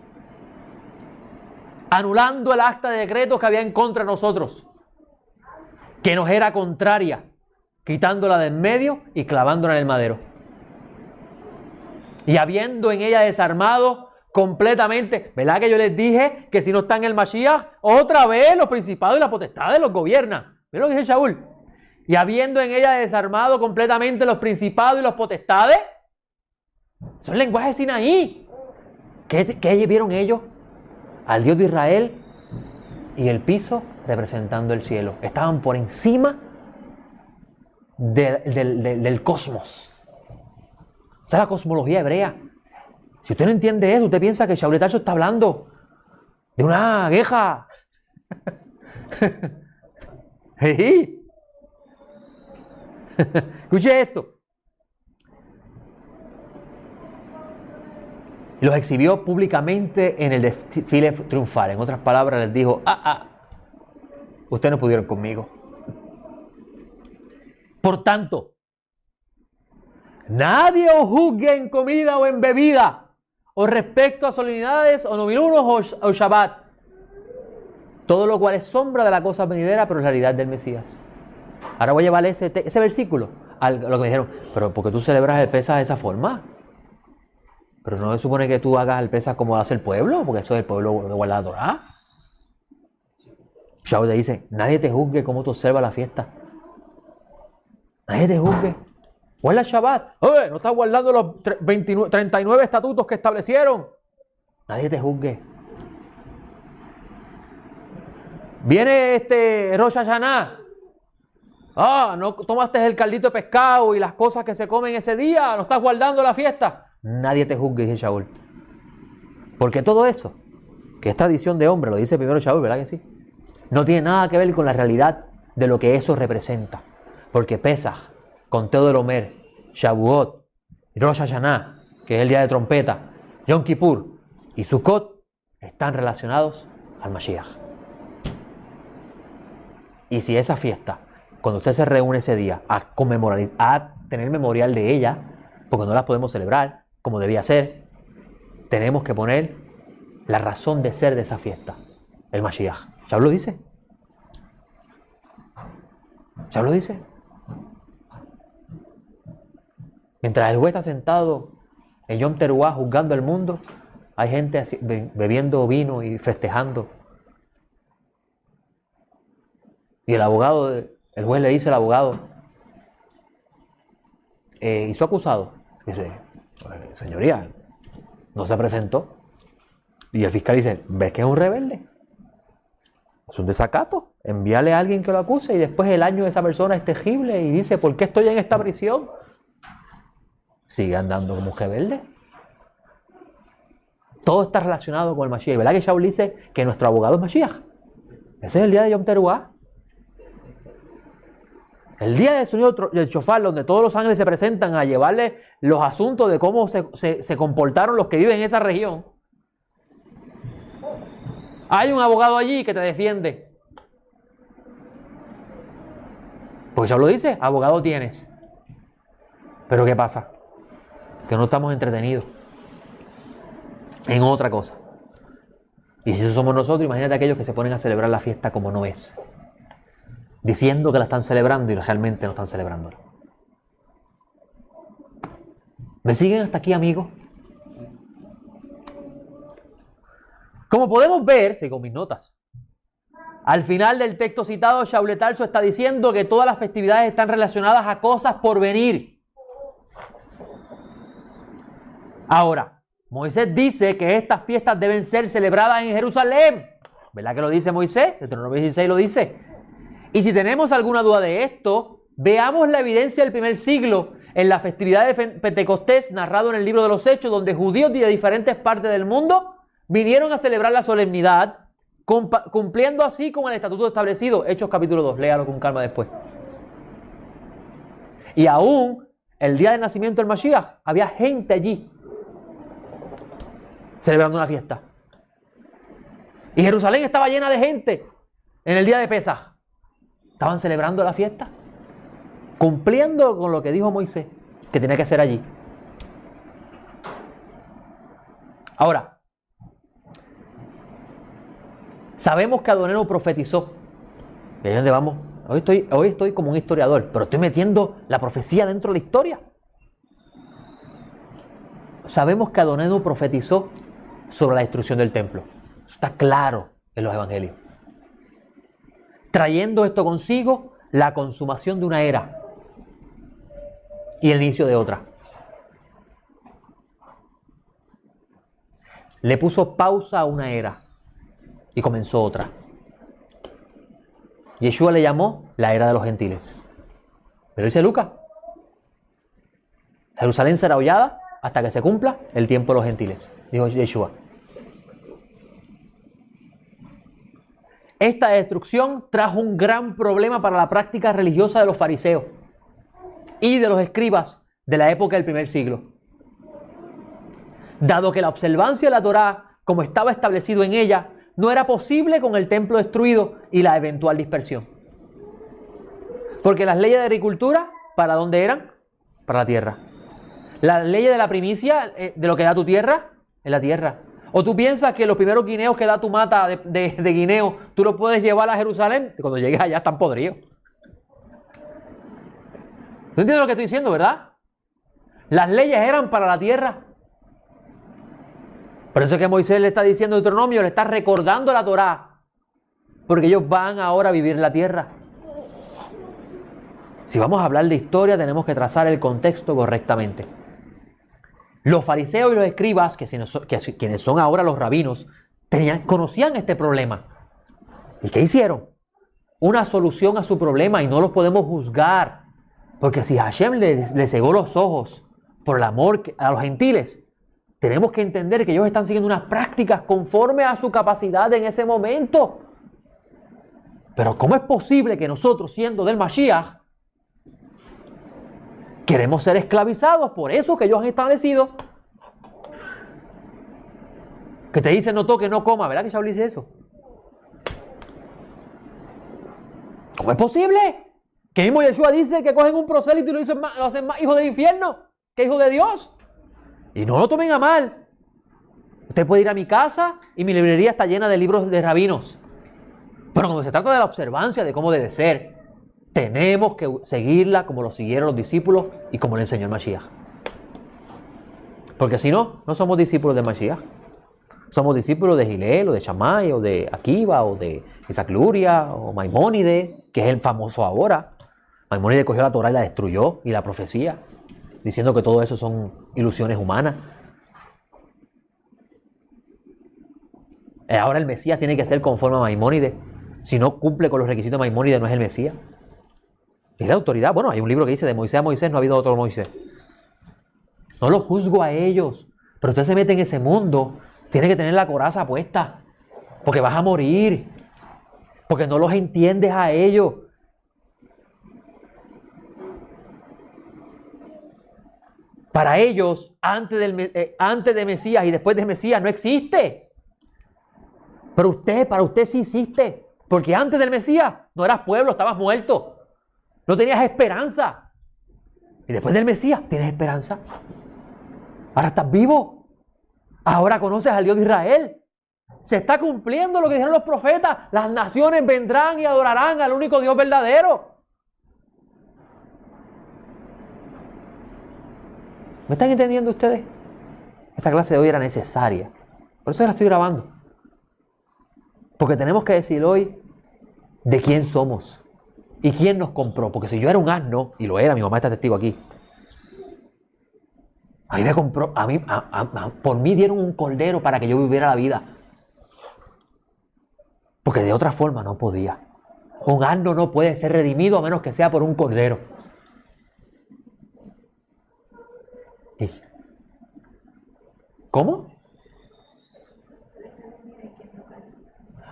Anulando el acta de decretos que había en contra de nosotros, que nos era contraria, quitándola de en medio y clavándola en el madero. Y habiendo en ella desarmado completamente, ¿verdad que yo les dije que si no está en el Mashiach, otra vez los principados y las potestades los gobiernan? ¿Ven lo que dice Shaul? Y habiendo en ella desarmado completamente los principados y los potestades, son lenguajes de Sinaí. ¿Qué vieron ellos? Al Dios de Israel y el piso representando el cielo. Estaban por encima del cosmos. Esa es la cosmología hebrea. Si usted no entiende eso, usted piensa que Shaul de Tarso está hablando de una queja. Escuche esto. Los exhibió públicamente en el desfile triunfal. En otras palabras, les dijo, ustedes no pudieron conmigo. Por tanto, nadie os juzgue en comida o en bebida, o respecto a solemnidades, o novinunos, o Shabbat. Todo lo cual es sombra de la cosa venidera, pero es la realidad del Mesías. Ahora voy a llevar ese versículo a lo que me dijeron, pero ¿por qué tú celebras el Pesaj de esa forma? Pero no se supone que tú hagas el Pesaj como hace el pueblo, porque eso es el pueblo de guardar la Torá. Shaul le dice, nadie te juzgue cómo tú observas la fiesta. Nadie te juzgue. Guarda el Shabbat. Oye, no estás guardando los 39 estatutos que establecieron. Nadie te juzgue. Viene Rosh Hashanah. No tomaste el caldito de pescado y las cosas que se comen ese día. No estás guardando la fiesta. Nadie te juzgue, dice Shaul. Porque todo eso, que es tradición de hombre, lo dice primero Shaul, ¿verdad que sí? No tiene nada que ver con la realidad de lo que eso representa. Porque Pesaj, Conteo del Omer, Shavuot, Rosh Hashanah, que es el día de trompeta, Yom Kippur y Sukkot, están relacionados al Mashiach. Y si esa fiesta, cuando usted se reúne ese día a conmemorar, a tener memorial de ella, porque no las podemos celebrar como debía ser, tenemos que poner la razón de ser de esa fiesta, el Mashiach. ¿Shaul lo dice? ¿Shaul lo dice? Mientras el juez está sentado en Yom Teruah juzgando el mundo, hay gente bebiendo vino y festejando. Y el juez le dice al abogado, ¿y su acusado? Dice, señoría, no se presentó. Y el fiscal dice, ¿ves que es un rebelde? Es un desacato. Envíale a alguien que lo acuse y después el año de esa persona es terrible y dice, ¿por qué estoy en esta prisión? Sigue andando como un rebelde. Todo está relacionado con el Mashiach. ¿Verdad que Shaul dice que nuestro abogado es Mashiach? Ese es el día de Yom Teruah. El día del sonido del shofar, donde todos los ángeles se presentan a llevarle los asuntos de cómo se comportaron los que viven en esa región. Hay un abogado allí que te defiende. Porque Shaul lo dice, abogado tienes. Pero ¿qué pasa? Que no estamos entretenidos en otra cosa. Y si eso somos nosotros, imagínate aquellos que se ponen a celebrar la fiesta como no es, diciendo que la están celebrando y realmente no están celebrándola. ¿Me siguen hasta aquí, amigos? Como podemos ver, sigo mis notas, al final del texto citado, Shaul de Tarso está diciendo que todas las festividades están relacionadas a cosas por venir. Ahora, Moisés dice que estas fiestas deben ser celebradas en Jerusalén. ¿Verdad que lo dice Moisés? Deuteronomio 16 lo dice. Y si tenemos alguna duda de esto, veamos la evidencia del primer siglo en la festividad de Pentecostés narrado en el libro de los Hechos, donde judíos de diferentes partes del mundo vinieron a celebrar la solemnidad, cumpliendo así con el estatuto establecido. Hechos capítulo 2, léalo con calma después. Y aún el día del nacimiento del Mashiach, había gente allí celebrando una fiesta. Y Jerusalén estaba llena de gente en el día de Pesaj. Estaban celebrando la fiesta, cumpliendo con lo que dijo Moisés, que tenía que hacer allí. Ahora, sabemos que Adonai profetizó. ¿Y ahí dónde vamos? Hoy estoy como un historiador, pero estoy metiendo la profecía dentro de la historia. Sabemos que Adonai profetizó sobre la destrucción del templo. Eso está claro en los evangelios. Trayendo esto consigo la consumación de una era y el inicio de otra. Le puso pausa a una era y comenzó otra. Yeshua le llamó la era de los gentiles. Pero dice Lucas, Jerusalén será hollada hasta que se cumpla el tiempo de los gentiles, dijo Yeshua. Esta destrucción trajo un gran problema para la práctica religiosa de los fariseos y de los escribas de la época del primer siglo. Dado que la observancia de la Torá, como estaba establecido en ella, no era posible con el templo destruido y la eventual dispersión. Porque las leyes de agricultura, ¿para dónde eran? Para la tierra. Las leyes de la primicia, de lo que da tu tierra, en la tierra. ¿O tú piensas que los primeros guineos que da tu mata de guineo, tú los puedes llevar a Jerusalén? Cuando llegues allá están podridos. ¿No entiendes lo que estoy diciendo, verdad? Las leyes eran para la tierra. Por eso es que Moisés le está diciendo en Deuteronomio, le está recordando la Torá, porque ellos van ahora a vivir en la tierra. Si vamos a hablar de historia, tenemos que trazar el contexto correctamente. Los fariseos y los escribas, quienes son ahora los rabinos, conocían este problema. ¿Y qué hicieron? Una solución a su problema, y no los podemos juzgar. Porque si Hashem le cegó los ojos por el amor a los gentiles, tenemos que entender que ellos están siguiendo unas prácticas conforme a su capacidad en ese momento. Pero ¿cómo es posible que nosotros, siendo del Mashiach, queremos ser esclavizados por eso que ellos han establecido? Que te dicen no toque, no coma, ¿verdad que Shaul dice eso? ¿Cómo es posible? Que mismo Yeshua dice que cogen un prosélito y lo hacen más hijo del infierno que hijo de Dios. Y no lo tomen a mal. Usted puede ir a mi casa y mi librería está llena de libros de rabinos. Pero cuando se trata de la observancia de cómo debe ser, tenemos que seguirla como lo siguieron los discípulos y como le enseñó el Mashiach. Porque si no, no somos discípulos de Mashiach. Somos discípulos de Gilel, o de Shammai, o de Akiva, o de Isaac Luria, o Maimónide, que es el famoso ahora. Maimónide cogió la Torá y la destruyó, y la profecía, diciendo que todo eso son ilusiones humanas. Ahora el Mesías tiene que ser conforme a Maimónides. Si no cumple con los requisitos de Maimónides, no es el Mesías. Es la autoridad. Bueno, hay un libro que dice de Moisés a Moisés no ha habido otro Moisés. No los juzgo a ellos, pero usted se mete en ese mundo, tiene que tener la coraza puesta, porque vas a morir, porque no los entiendes a ellos. Para ellos, antes de Mesías y después de Mesías no existe. Pero para usted sí existe. Porque antes del Mesías no eras pueblo, estabas muerto. No tenías esperanza. Y después del Mesías tienes esperanza. Ahora estás vivo. Ahora conoces al Dios de Israel. Se está cumpliendo lo que dijeron los profetas. Las naciones vendrán y adorarán al único Dios verdadero. ¿Me están entendiendo ustedes? Esta clase de hoy era necesaria. Por eso la estoy grabando. Porque tenemos que decir hoy de quién somos y quién nos compró. Porque si yo era un asno, y lo era, mi mamá está testigo aquí, a mí me compró, por mí dieron un cordero para que yo viviera la vida. Porque de otra forma no podía. Un asno no puede ser redimido a menos que sea por un cordero. ¿Cómo?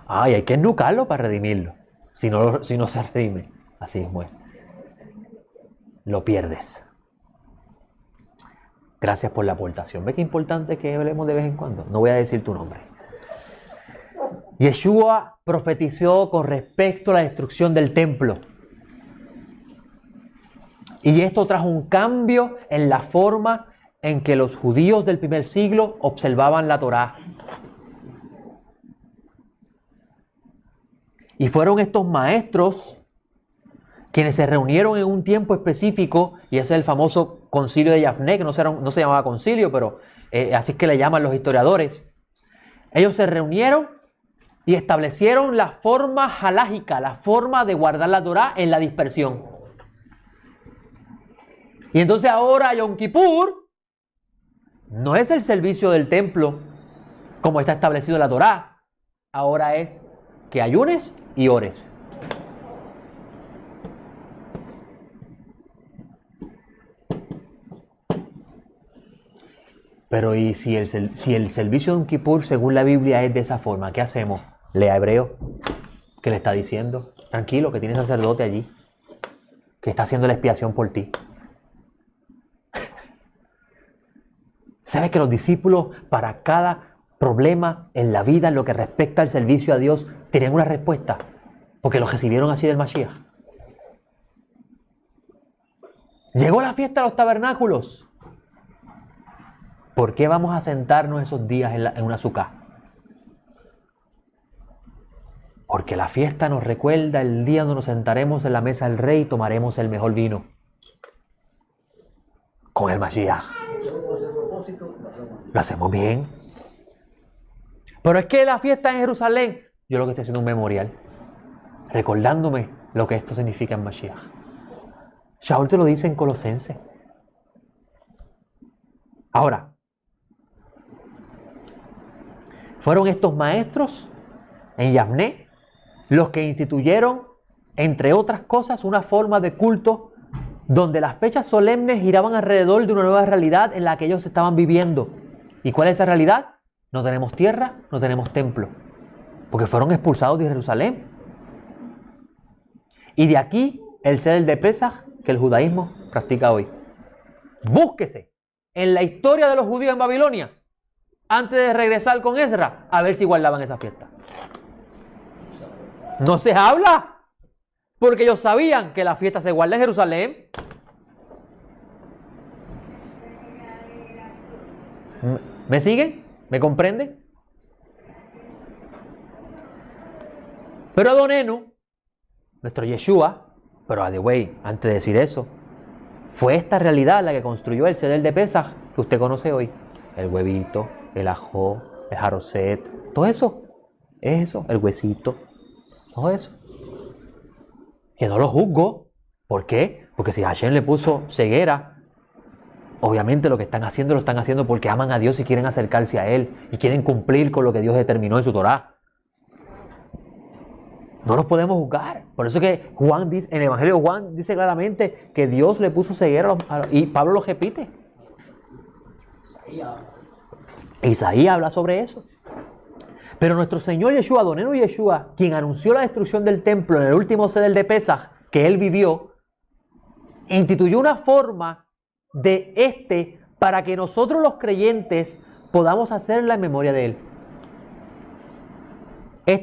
Ay, hay que ennucarlo para redimirlo. Si no se redime, así es, bueno. Lo pierdes. Gracias por la aportación. ¿Ve qué importante que hablemos de vez en cuando? No voy a decir tu nombre. Yeshua profetizó con respecto a la destrucción del templo. Y esto trajo un cambio en la forma en que los judíos del primer siglo observaban la Torá. Y fueron estos maestros quienes se reunieron en un tiempo específico, y ese es el famoso concilio de Yafné, que no se llamaba concilio, pero así es que le llaman los historiadores. Ellos se reunieron y establecieron la forma halágica, la forma de guardar la Torá en la dispersión. Y entonces ahora Yom Kippur no es el servicio del templo como está establecido en la Torá. Ahora es que ayunes y ores. Pero ¿y si el servicio de Yom Kippur según la Biblia es de esa forma? ¿Qué hacemos? Lea Hebreo, que le está diciendo, tranquilo, que tiene sacerdote allí, que está haciendo la expiación por ti. ¿Sabes que los discípulos para cada problema en la vida en lo que respecta al servicio a Dios tenían una respuesta? Porque lo recibieron así del Mashiach. Llegó la fiesta de los tabernáculos. ¿Por qué vamos a sentarnos esos días en una sucá? Porque la fiesta nos recuerda el día donde nos sentaremos en la mesa del rey y tomaremos el mejor vino. Con el Mashiach. Lo hacemos bien. Pero es que la fiesta en Jerusalén, yo lo que estoy haciendo es un memorial. Recordándome lo que esto significa en Mashiach. Shaul te lo dice en Colosenses. Ahora, fueron estos maestros en Yavné los que instituyeron, entre otras cosas, una forma de culto donde las fechas solemnes giraban alrededor de una nueva realidad en la que ellos estaban viviendo. ¿Y cuál es esa realidad? No tenemos tierra, no tenemos templo, porque fueron expulsados de Jerusalén. Y de aquí el Seder de Pesaj que el judaísmo practica hoy. Búsquese en la historia de los judíos en Babilonia, antes de regresar con Ezra, a ver si guardaban esa fiesta. No se habla, porque ellos sabían que la fiesta se guarda en Jerusalén. ¿Me siguen? ¿Me comprenden? Pero Adonenu, nuestro Yeshua, pero by the way, antes de decir eso, fue esta realidad la que construyó el Seder de Pesaj que usted conoce hoy. El huevito, el ajo, el jaroset, todo eso, es eso, el huesito, todo eso. Que no lo juzgo. ¿Por qué? Porque si Hashem le puso ceguera, obviamente lo están haciendo porque aman a Dios y quieren acercarse a Él y quieren cumplir con lo que Dios determinó en su Torá. No los podemos juzgar. Por eso que Juan dice, en el Evangelio de Juan dice claramente que Dios le puso ceguera y Pablo lo repite. Isaías habla sobre eso. Pero nuestro Señor Yeshua, Adonenu Yeshua, quien anunció la destrucción del templo en el último Seder de Pesaj que Él vivió, instituyó una forma de para que nosotros los creyentes podamos hacerla en memoria de Él. En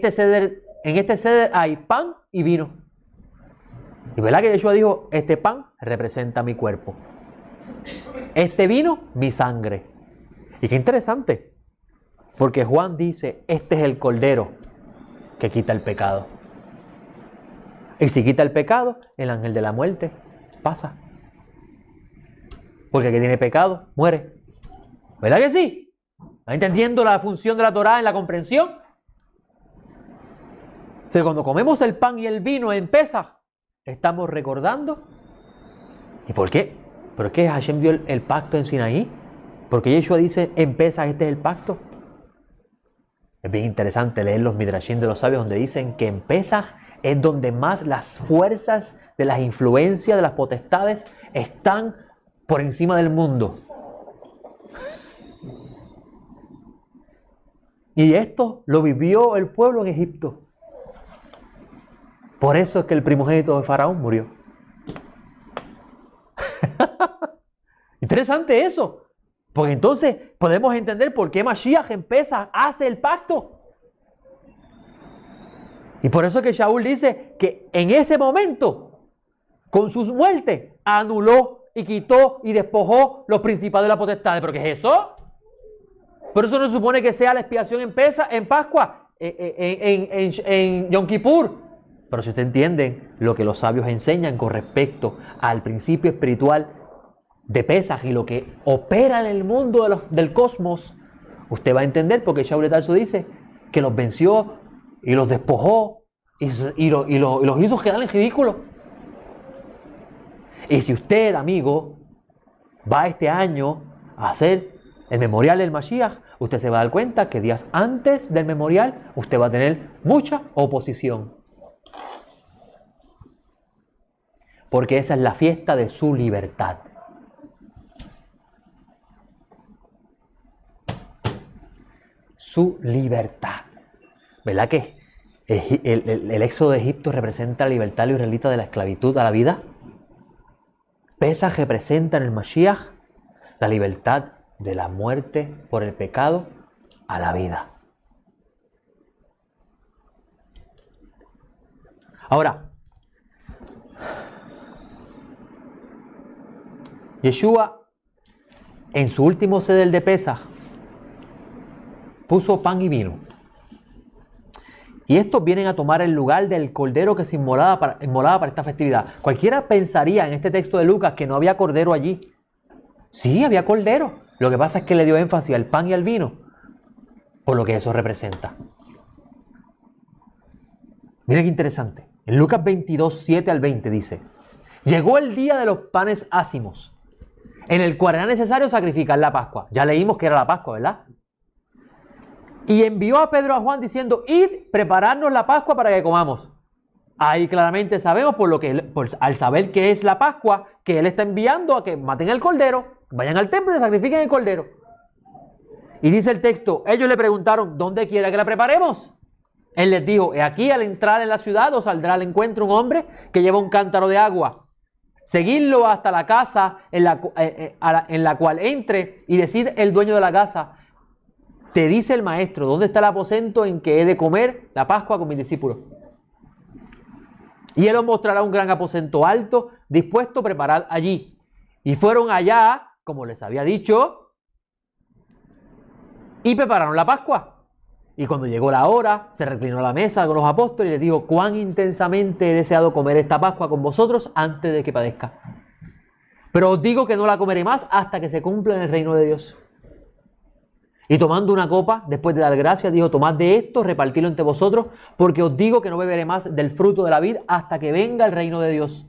este Seder hay pan y vino. Y verdad que Yeshua dijo, este pan representa mi cuerpo. Este vino, mi sangre. Y qué interesante. Porque Juan dice, este es el Cordero que quita el pecado. Y si quita el pecado, el ángel de la muerte pasa. Porque el que tiene pecado, muere. ¿Verdad que sí? ¿Está entendiendo la función de la Torá en la comprensión? Entonces, cuando comemos el pan y el vino en Pesaj, estamos recordando. ¿Y por qué? ¿Por qué Hashem dio el pacto en Sinaí? Porque Yeshua dice, en Pesaj este es el pacto. Es bien interesante leer los Midrashim de los sabios donde dicen que en Pesaj es donde más las fuerzas de las influencias, de las potestades, están por encima del mundo. Y esto lo vivió el pueblo en Egipto. Por eso es que el primogénito de Faraón murió. Interesante eso. Porque entonces podemos entender por qué Mashiach en Pesaj hace el pacto. Y por eso es que Shaul dice que en ese momento, con su muerte, anuló y quitó y despojó los principados de la potestad. ¿Pero qué es eso? Por eso no se supone que sea la expiación en Pesaj, en Pascua, en Yom Kippur. Pero si usted entiende lo que los sabios enseñan con respecto al principio espiritual de Pesaj y lo que opera en el mundo del cosmos, usted va a entender porque Shaul de Tarso dice que los venció y los despojó y los hizo quedar en ridículo. Y si usted, amigo, va este año a hacer el memorial del Mashiach, usted se va a dar cuenta que días antes del memorial usted va a tener mucha oposición. Porque esa es la fiesta de su libertad. Su libertad. ¿Verdad que el éxodo de Egipto representa la libertad israelita de la esclavitud a la vida? Pesaj representa en el Mashiach la libertad de la muerte por el pecado a la vida. Ahora, Yeshua en su último ceder de Pesaj puso pan y vino. Y estos vienen a tomar el lugar del cordero que se inmolaba para esta festividad. Cualquiera pensaría en este texto de Lucas que no había cordero allí. Sí, había cordero. Lo que pasa es que le dio énfasis al pan y al vino, por lo que eso representa. Miren qué interesante. En Lucas 22, 7 al 20 dice: llegó el día de los panes ácimos, en el cual era necesario sacrificar la Pascua. Ya leímos que era la Pascua, ¿verdad? Y envió a Pedro y a Juan diciendo: id, prepararnos la Pascua para que comamos. Ahí claramente sabemos, al saber que es la Pascua, que él está enviando a que maten el cordero, vayan al templo y sacrifiquen el cordero. Y dice el texto: ellos le preguntaron: ¿dónde quiere que la preparemos? Él les dijo: he aquí, al entrar en la ciudad os saldrá al encuentro un hombre que lleva un cántaro de agua. Seguidlo hasta la casa en la cual entre y decid el dueño de la casa: te dice el maestro, ¿dónde está el aposento en que he de comer la Pascua con mis discípulos? Y él os mostrará un gran aposento alto, dispuesto a preparar allí. Y fueron allá, como les había dicho, y prepararon la Pascua. Y cuando llegó la hora, se reclinó a la mesa con los apóstoles y les dijo: cuán intensamente he deseado comer esta Pascua con vosotros antes de que padezca. Pero os digo que no la comeré más hasta que se cumpla en el reino de Dios. Y tomando una copa, después de dar gracias, dijo: tomad de esto, repartidlo entre vosotros, porque os digo que no beberé más del fruto de la vid hasta que venga el reino de Dios.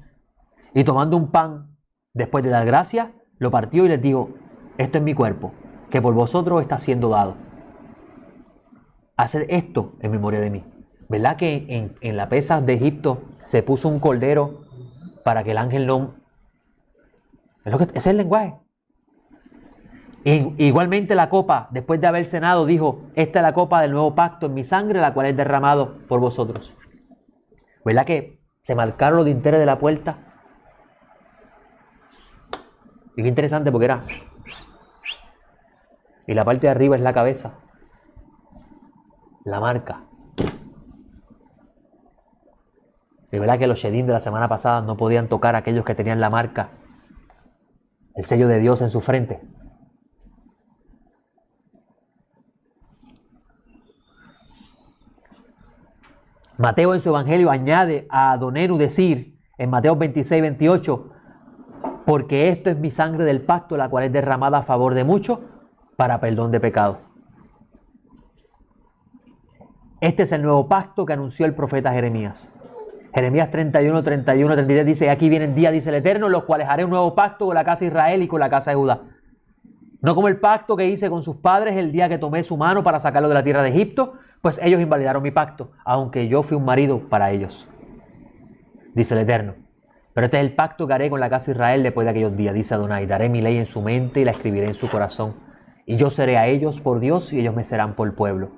Y tomando un pan, después de dar gracias, lo partió y les dijo: esto es mi cuerpo, que por vosotros está siendo dado. Haced esto en memoria de mí. ¿Verdad que en la Pesaj de Egipto se puso un cordero para que el ángel no... Ese es el lenguaje. Igualmente la copa, después de haber cenado, dijo: esta es la copa del nuevo pacto en mi sangre, la cual es derramado por vosotros. ¿Verdad que se marcaron los dinteles de la puerta? Y qué interesante, porque era... y la parte de arriba es la cabeza. La marca. Y verdad que los Shedim de la semana pasada no podían tocar a aquellos que tenían la marca, el sello de Dios en su frente. Mateo en su evangelio añade a Adonenu decir en Mateo 26, 28: porque esto es mi sangre del pacto, la cual es derramada a favor de muchos para perdón de pecado. Este es el nuevo pacto que anunció el profeta Jeremías. Jeremías 31, 31, 33 dice: aquí vienen días, dice el Eterno, en los cuales haré un nuevo pacto con la casa de Israel y con la casa de Judá. No como el pacto que hice con sus padres el día que tomé su mano para sacarlo de la tierra de Egipto, pues ellos invalidaron mi pacto, aunque yo fui un marido para ellos, dice el Eterno. Pero este es el pacto que haré con la casa de Israel después de aquellos días, dice Adonai. Daré mi ley en su mente y la escribiré en su corazón. Y yo seré a ellos por Dios y ellos me serán por pueblo.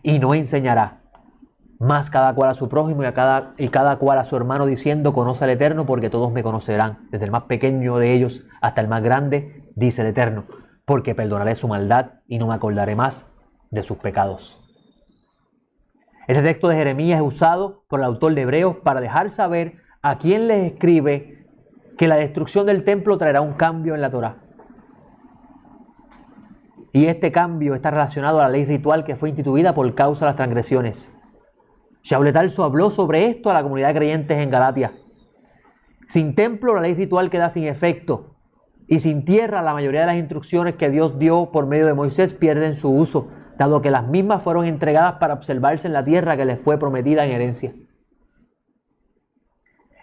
Y no enseñará más cada cual a su prójimo y cada cual a su hermano, diciendo: conoce al Eterno, porque todos me conocerán, desde el más pequeño de ellos hasta el más grande, dice el Eterno, porque perdonaré su maldad y no me acordaré más de sus pecados. Este texto de Jeremías es usado por el autor de Hebreos para dejar saber a quien les escribe que la destrucción del templo traerá un cambio en la Torá. Y este cambio está relacionado a la ley ritual que fue instituida por causa de las transgresiones. Shaul de Tarso habló sobre esto a la comunidad de creyentes en Galatia. Sin templo, la ley ritual queda sin efecto. Y sin tierra, la mayoría de las instrucciones que Dios dio por medio de Moisés pierden su uso, dado que las mismas fueron entregadas para observarse en la tierra que les fue prometida en herencia.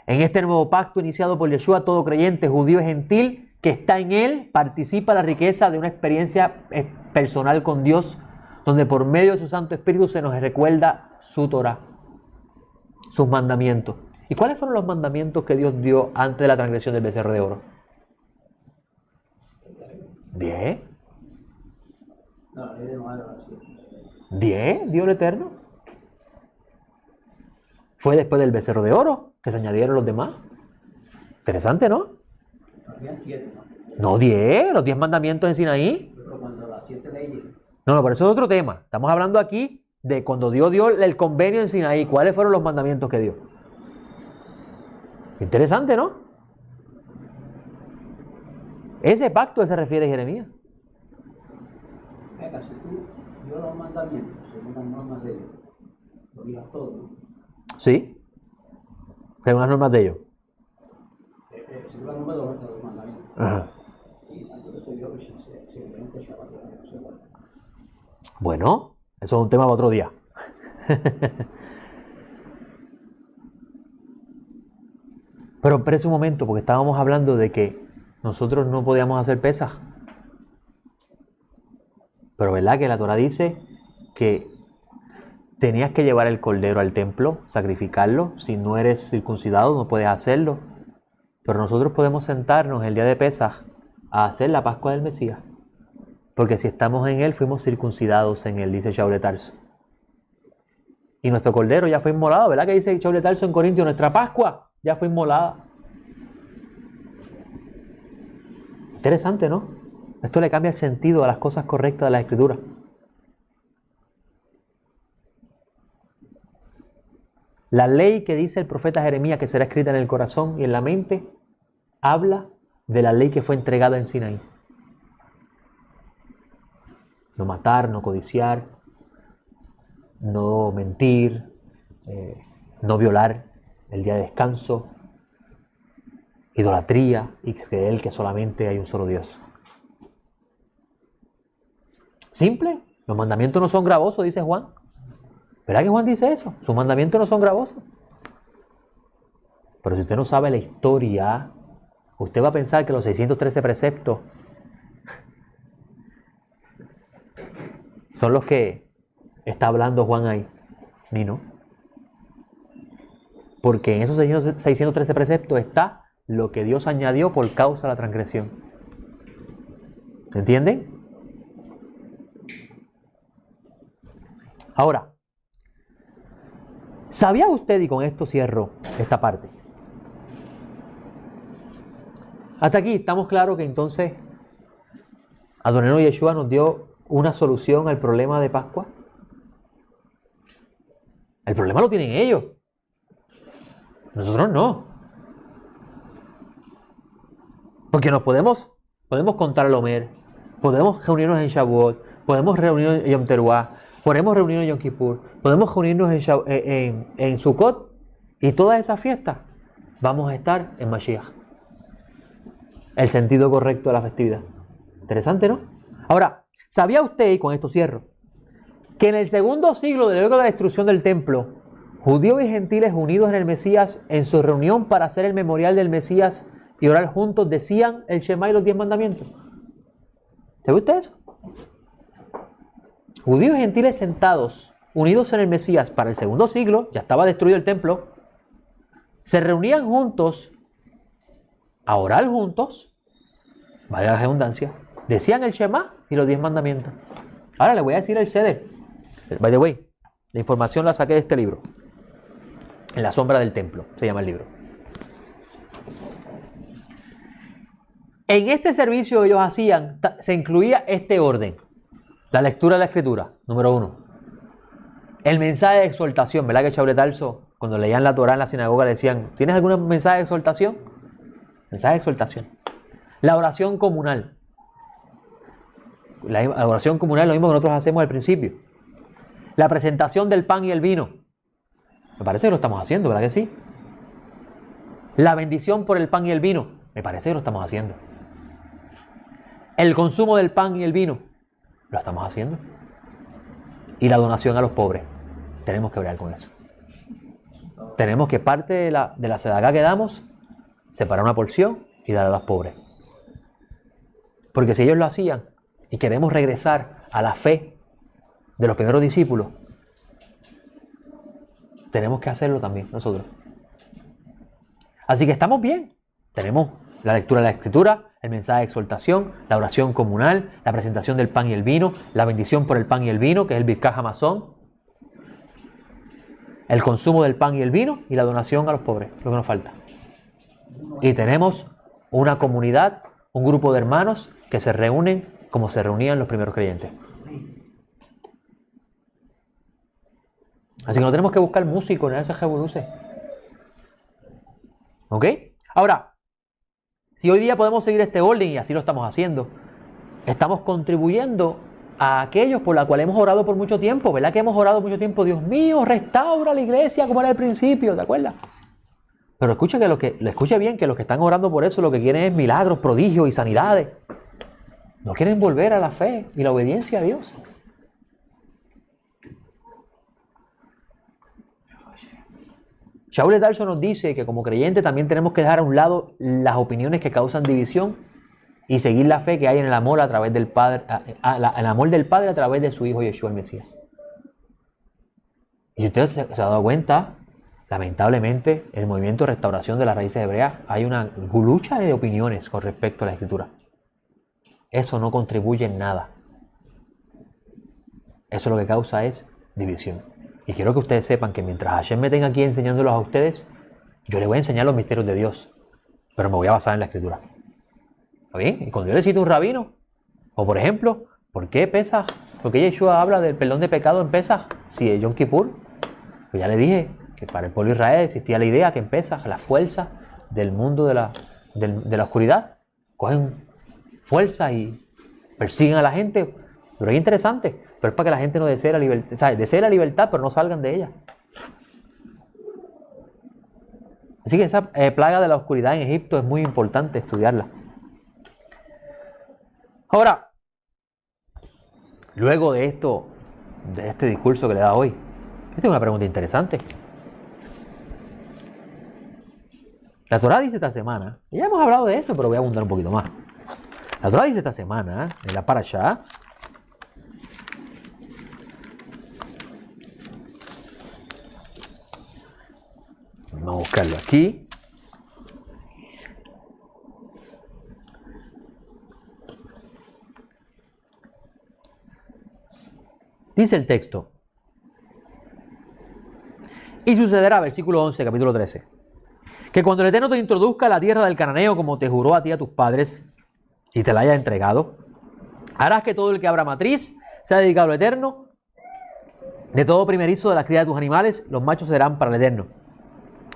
En este nuevo pacto iniciado por Yeshua, todo creyente, judío y gentil, que está en él, participa la riqueza de una experiencia personal con Dios, donde por medio de su Santo Espíritu se nos recuerda su Torah, sus mandamientos. ¿Y cuáles fueron los mandamientos que Dios dio antes de la transgresión del becerro de oro? 10. No, la ley de no era así. 10, dio el Eterno. Fue después del becerro de oro que se añadieron los demás. Interesante, ¿no? Habían 7, ¿no? No, 10, los 10 mandamientos en Sinaí. Pero cuando las 7 leyes. No, pero eso es otro tema. Estamos hablando aquí de cuando Dios dio el convenio en Sinaí. ¿Cuáles fueron los mandamientos que dio? Interesante, ¿no? Ese pacto se refiere a Jeremías. Venga, si tú dio los mandamientos según las normas de ellos, lo digas todo, ¿no? Sí. Según las normas de ellos. Según las normas de los mandamientos. Ajá. Y antes de eso yo, si evidentemente Shabbat, no sé cuál. Bueno, eso es un tema para otro día. Pero espérese un momento, porque estábamos hablando de que nosotros no podíamos hacer pesas. Pero ¿verdad que la Torah dice que tenías que llevar el cordero al templo, sacrificarlo? Si no eres circuncidado no puedes hacerlo. Pero nosotros podemos sentarnos el día de Pesaj a hacer la Pascua del Mesías. Porque si estamos en él, fuimos circuncidados en él, dice Shaul de Tarso. Y nuestro cordero ya fue inmolado, ¿verdad que dice Shaul de Tarso en Corintios? Nuestra Pascua ya fue inmolada. Interesante, ¿no? Esto le cambia el sentido a las cosas correctas de la Escritura. La ley que dice el profeta Jeremías que será escrita en el corazón y en la mente, habla de la ley que fue entregada en Sinaí. No matar, no codiciar, no mentir, no violar el día de descanso, idolatría y creer que solamente hay un solo Dios. Simple, los mandamientos no son gravosos, dice Juan. ¿Verdad que Juan dice eso? Sus mandamientos no son gravosos. Pero si usted no sabe la historia, usted va a pensar que los 613 preceptos son los que está hablando Juan ahí. Ni no. Porque en esos 613 preceptos está lo que Dios añadió por causa de la transgresión. ¿Se entienden? Ahora, ¿sabía usted, y con esto cierro esta parte? Hasta aquí estamos claros que entonces Adonai Yeshua nos dio una solución al problema de Pascua. El problema lo tienen ellos. Nosotros no. Porque nos podemos contar el Omer, podemos reunirnos en Shavuot, podemos reunirnos en Yom Teruah, podemos reunirnos en Yom Kippur, podemos reunirnos en Sukkot, y todas esas fiestas vamos a estar en Mashiach. El sentido correcto de la festividad. Interesante, ¿no? Ahora, ¿sabía usted, y con esto cierro, que en el segundo siglo, luego de la destrucción del templo, judíos y gentiles unidos en el Mesías, en su reunión para hacer el memorial del Mesías y orar juntos, decían el Shema y los 10 mandamientos. ¿Te gusta eso? Judíos y gentiles sentados, unidos en el Mesías para el segundo siglo, ya estaba destruido el templo, se reunían juntos a orar juntos, vaya la redundancia, decían el Shema y los 10 mandamientos. Ahora le voy a decir el Seder. By the way, la información la saqué de este libro. En la sombra del templo, se llama el libro. En este servicio que ellos hacían, se incluía este orden. La lectura de la Escritura, número 1. El mensaje de exhortación, ¿verdad que Shaul de Tarso, cuando leían la Torá en la sinagoga, le decían, ¿tienes algún mensaje de exhortación? Mensaje de exhortación. La oración comunal. La oración comunal es lo mismo que nosotros hacemos al principio. La presentación del pan y el vino. Me parece que lo estamos haciendo, ¿verdad que sí? La bendición por el pan y el vino. Me parece que lo estamos haciendo. El consumo del pan y el vino. Lo estamos haciendo. Y la donación a los pobres. Tenemos que bregar con eso. Tenemos que parte de la sedacá que damos, separar una porción y dar a los pobres. Porque si ellos lo hacían y queremos regresar a la fe de los primeros discípulos, tenemos que hacerlo también nosotros. Así que estamos bien. Tenemos la lectura de la Escritura, el mensaje de exhortación, la oración comunal, la presentación del pan y el vino, la bendición por el pan y el vino, que es el Birkat Hamazon, el consumo del pan y el vino y la donación a los pobres, lo que nos falta. Y tenemos una comunidad, un grupo de hermanos que se reúnen como se reunían los primeros creyentes. Así que no tenemos que buscar músicos en ese revoluce. ¿Ok? Ahora, si hoy día podemos seguir este orden, y así lo estamos haciendo, estamos contribuyendo a aquellos por los cuales hemos orado por mucho tiempo, ¿verdad que hemos orado mucho tiempo? Dios mío, restaura la iglesia como era al principio, ¿te acuerdas? Pero escucha bien que los que están orando por eso lo que quieren es milagros, prodigios y sanidades. No quieren volver a la fe y la obediencia a Dios. Shaul de Tarso nos dice que como creyentes también tenemos que dejar a un lado las opiniones que causan división y seguir la fe que hay en el amor a través del Padre, el amor del Padre a través de su Hijo Yeshua el Mesías. Y si usted se ha dado cuenta, lamentablemente, en el movimiento de restauración de las raíces hebreas hay una lucha de opiniones con respecto a la Escritura. Eso no contribuye en nada. Eso lo que causa es división. Y quiero que ustedes sepan que mientras Hashem me tenga aquí enseñándolos a ustedes, yo les voy a enseñar los misterios de Dios, pero me voy a basar en la Escritura. ¿Está bien? Y cuando yo le cito un rabino, o por ejemplo, ¿por qué Pesaj? ¿Por qué Yeshua habla del perdón de pecado en Pesaj? Si es Yom Kippur, pues ya le dije que para el pueblo de Israel existía la idea que en Pesaj la fuerza del mundo de la oscuridad cogen fuerza y persiguen a la gente. Pero es interesante, pero es para que la gente no desee la libertad, ¿sabes? Desee la libertad, pero no salgan de ella. Así que esa plaga de la oscuridad en Egipto es muy importante estudiarla. Ahora, luego de esto, de este discurso que le da hoy, yo tengo una pregunta interesante. La Torá dice esta semana, y ya hemos hablado de eso, pero voy a abundar un poquito más. La Torá dice esta semana, en la Parashá, vamos a buscarlo aquí. Dice el texto. Y sucederá, versículo 11, capítulo 13, que cuando el Eterno te introduzca a la tierra del cananeo, como te juró a ti y a tus padres, y te la haya entregado, harás que todo el que abra matriz sea dedicado al Eterno. De todo primerizo de las crías de tus animales, los machos serán para el Eterno,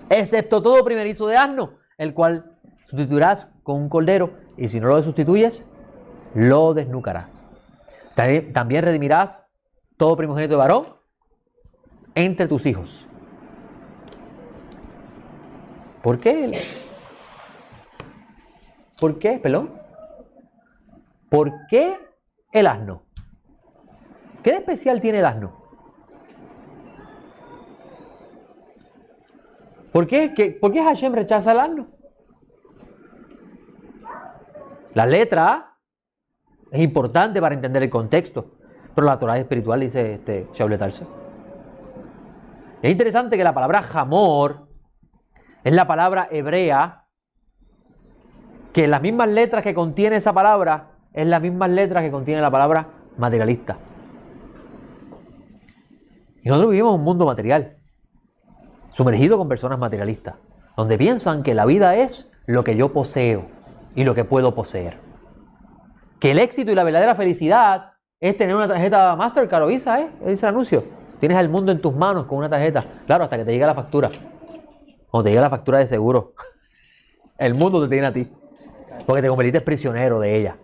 excepto todo primerizo de asno, el cual sustituirás con un cordero, y si no lo sustituyes, lo desnucarás. También redimirás todo primogénito de varón entre tus hijos. ¿Por qué? ¿Por qué? Perdón. ¿Por qué el asno? ¿Qué de especial tiene el asno? ¿Por qué Hashem rechaza al asno? La letra es importante para entender el contexto, pero la Torah es espiritual, dice Shaul Tarso. Es interesante que la palabra Hamor es la palabra hebrea, que las mismas letras que contiene esa palabra es las mismas letras que contiene la palabra materialista. Y nosotros vivimos en un mundo material, sumergido con personas materialistas, donde piensan que la vida es lo que yo poseo y lo que puedo poseer. Que el éxito y la verdadera felicidad es tener una tarjeta Mastercard o Visa, dice el anuncio. Tienes al mundo en tus manos con una tarjeta. Claro, hasta que te llegue la factura. Cuando te llegue la factura de seguro, el mundo te tiene a ti. Porque te convertiste prisionero de ella.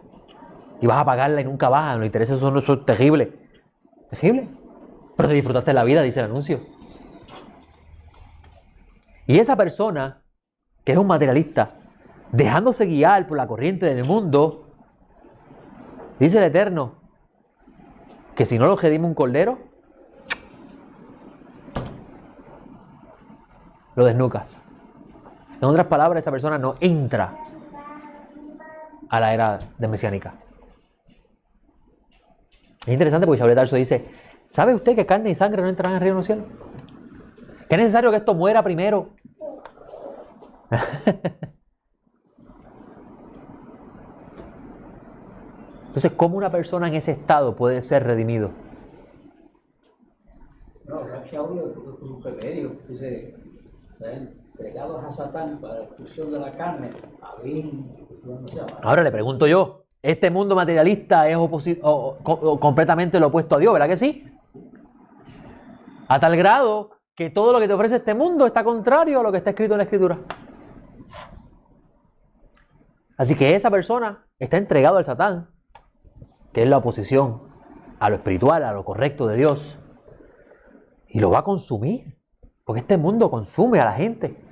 Y vas a pagarla y nunca bajan. Los intereses son terribles. Terribles. Pero te disfrutaste la vida, dice el anuncio. Y esa persona, que es un materialista, dejándose guiar por la corriente del mundo, dice el Eterno, que si no lo redime un cordero, lo desnucas. En otras palabras, esa persona no entra a la era de mesiánica. Es interesante porque Shaul Tarso dice, ¿sabe usted que carne y sangre no entrarán en el reino de los cielos? Que es necesario que esto muera primero. Entonces, ¿cómo una persona en ese estado puede ser redimido? No, Shaul es un remedio. Dice, entregados a Satán para la destrucción de la carne, Ahora le pregunto yo, ¿este mundo materialista es completamente lo opuesto a Dios, verdad que sí? A tal grado que todo lo que te ofrece este mundo está contrario a lo que está escrito en la Escritura. Así que esa persona está entregado al Satán, que es la oposición a lo espiritual, a lo correcto de Dios, y lo va a consumir, porque este mundo consume a la gente.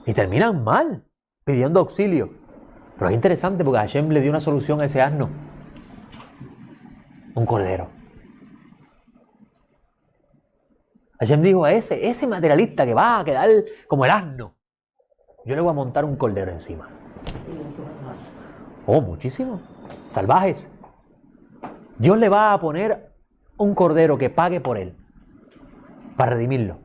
Y terminan mal, pidiendo auxilio. Pero es interesante porque Hashem le dio una solución a ese asno. Un cordero. Hashem dijo a ese materialista que va a quedar como el asno, yo le voy a montar un cordero encima. Oh, muchísimo. Salvajes. Dios le va a poner un cordero que pague por él, para redimirlo.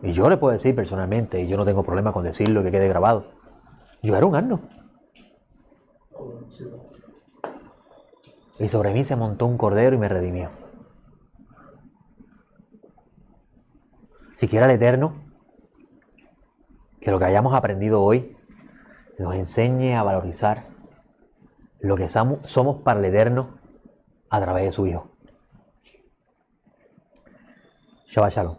Y yo le puedo decir personalmente, y yo no tengo problema con decirlo, que quede grabado, yo era un asno. Y sobre mí se montó un cordero y me redimió. Si quiera el Eterno, que lo que hayamos aprendido hoy nos enseñe a valorizar lo que somos para el Eterno a través de su Hijo. Shabbat Shalom.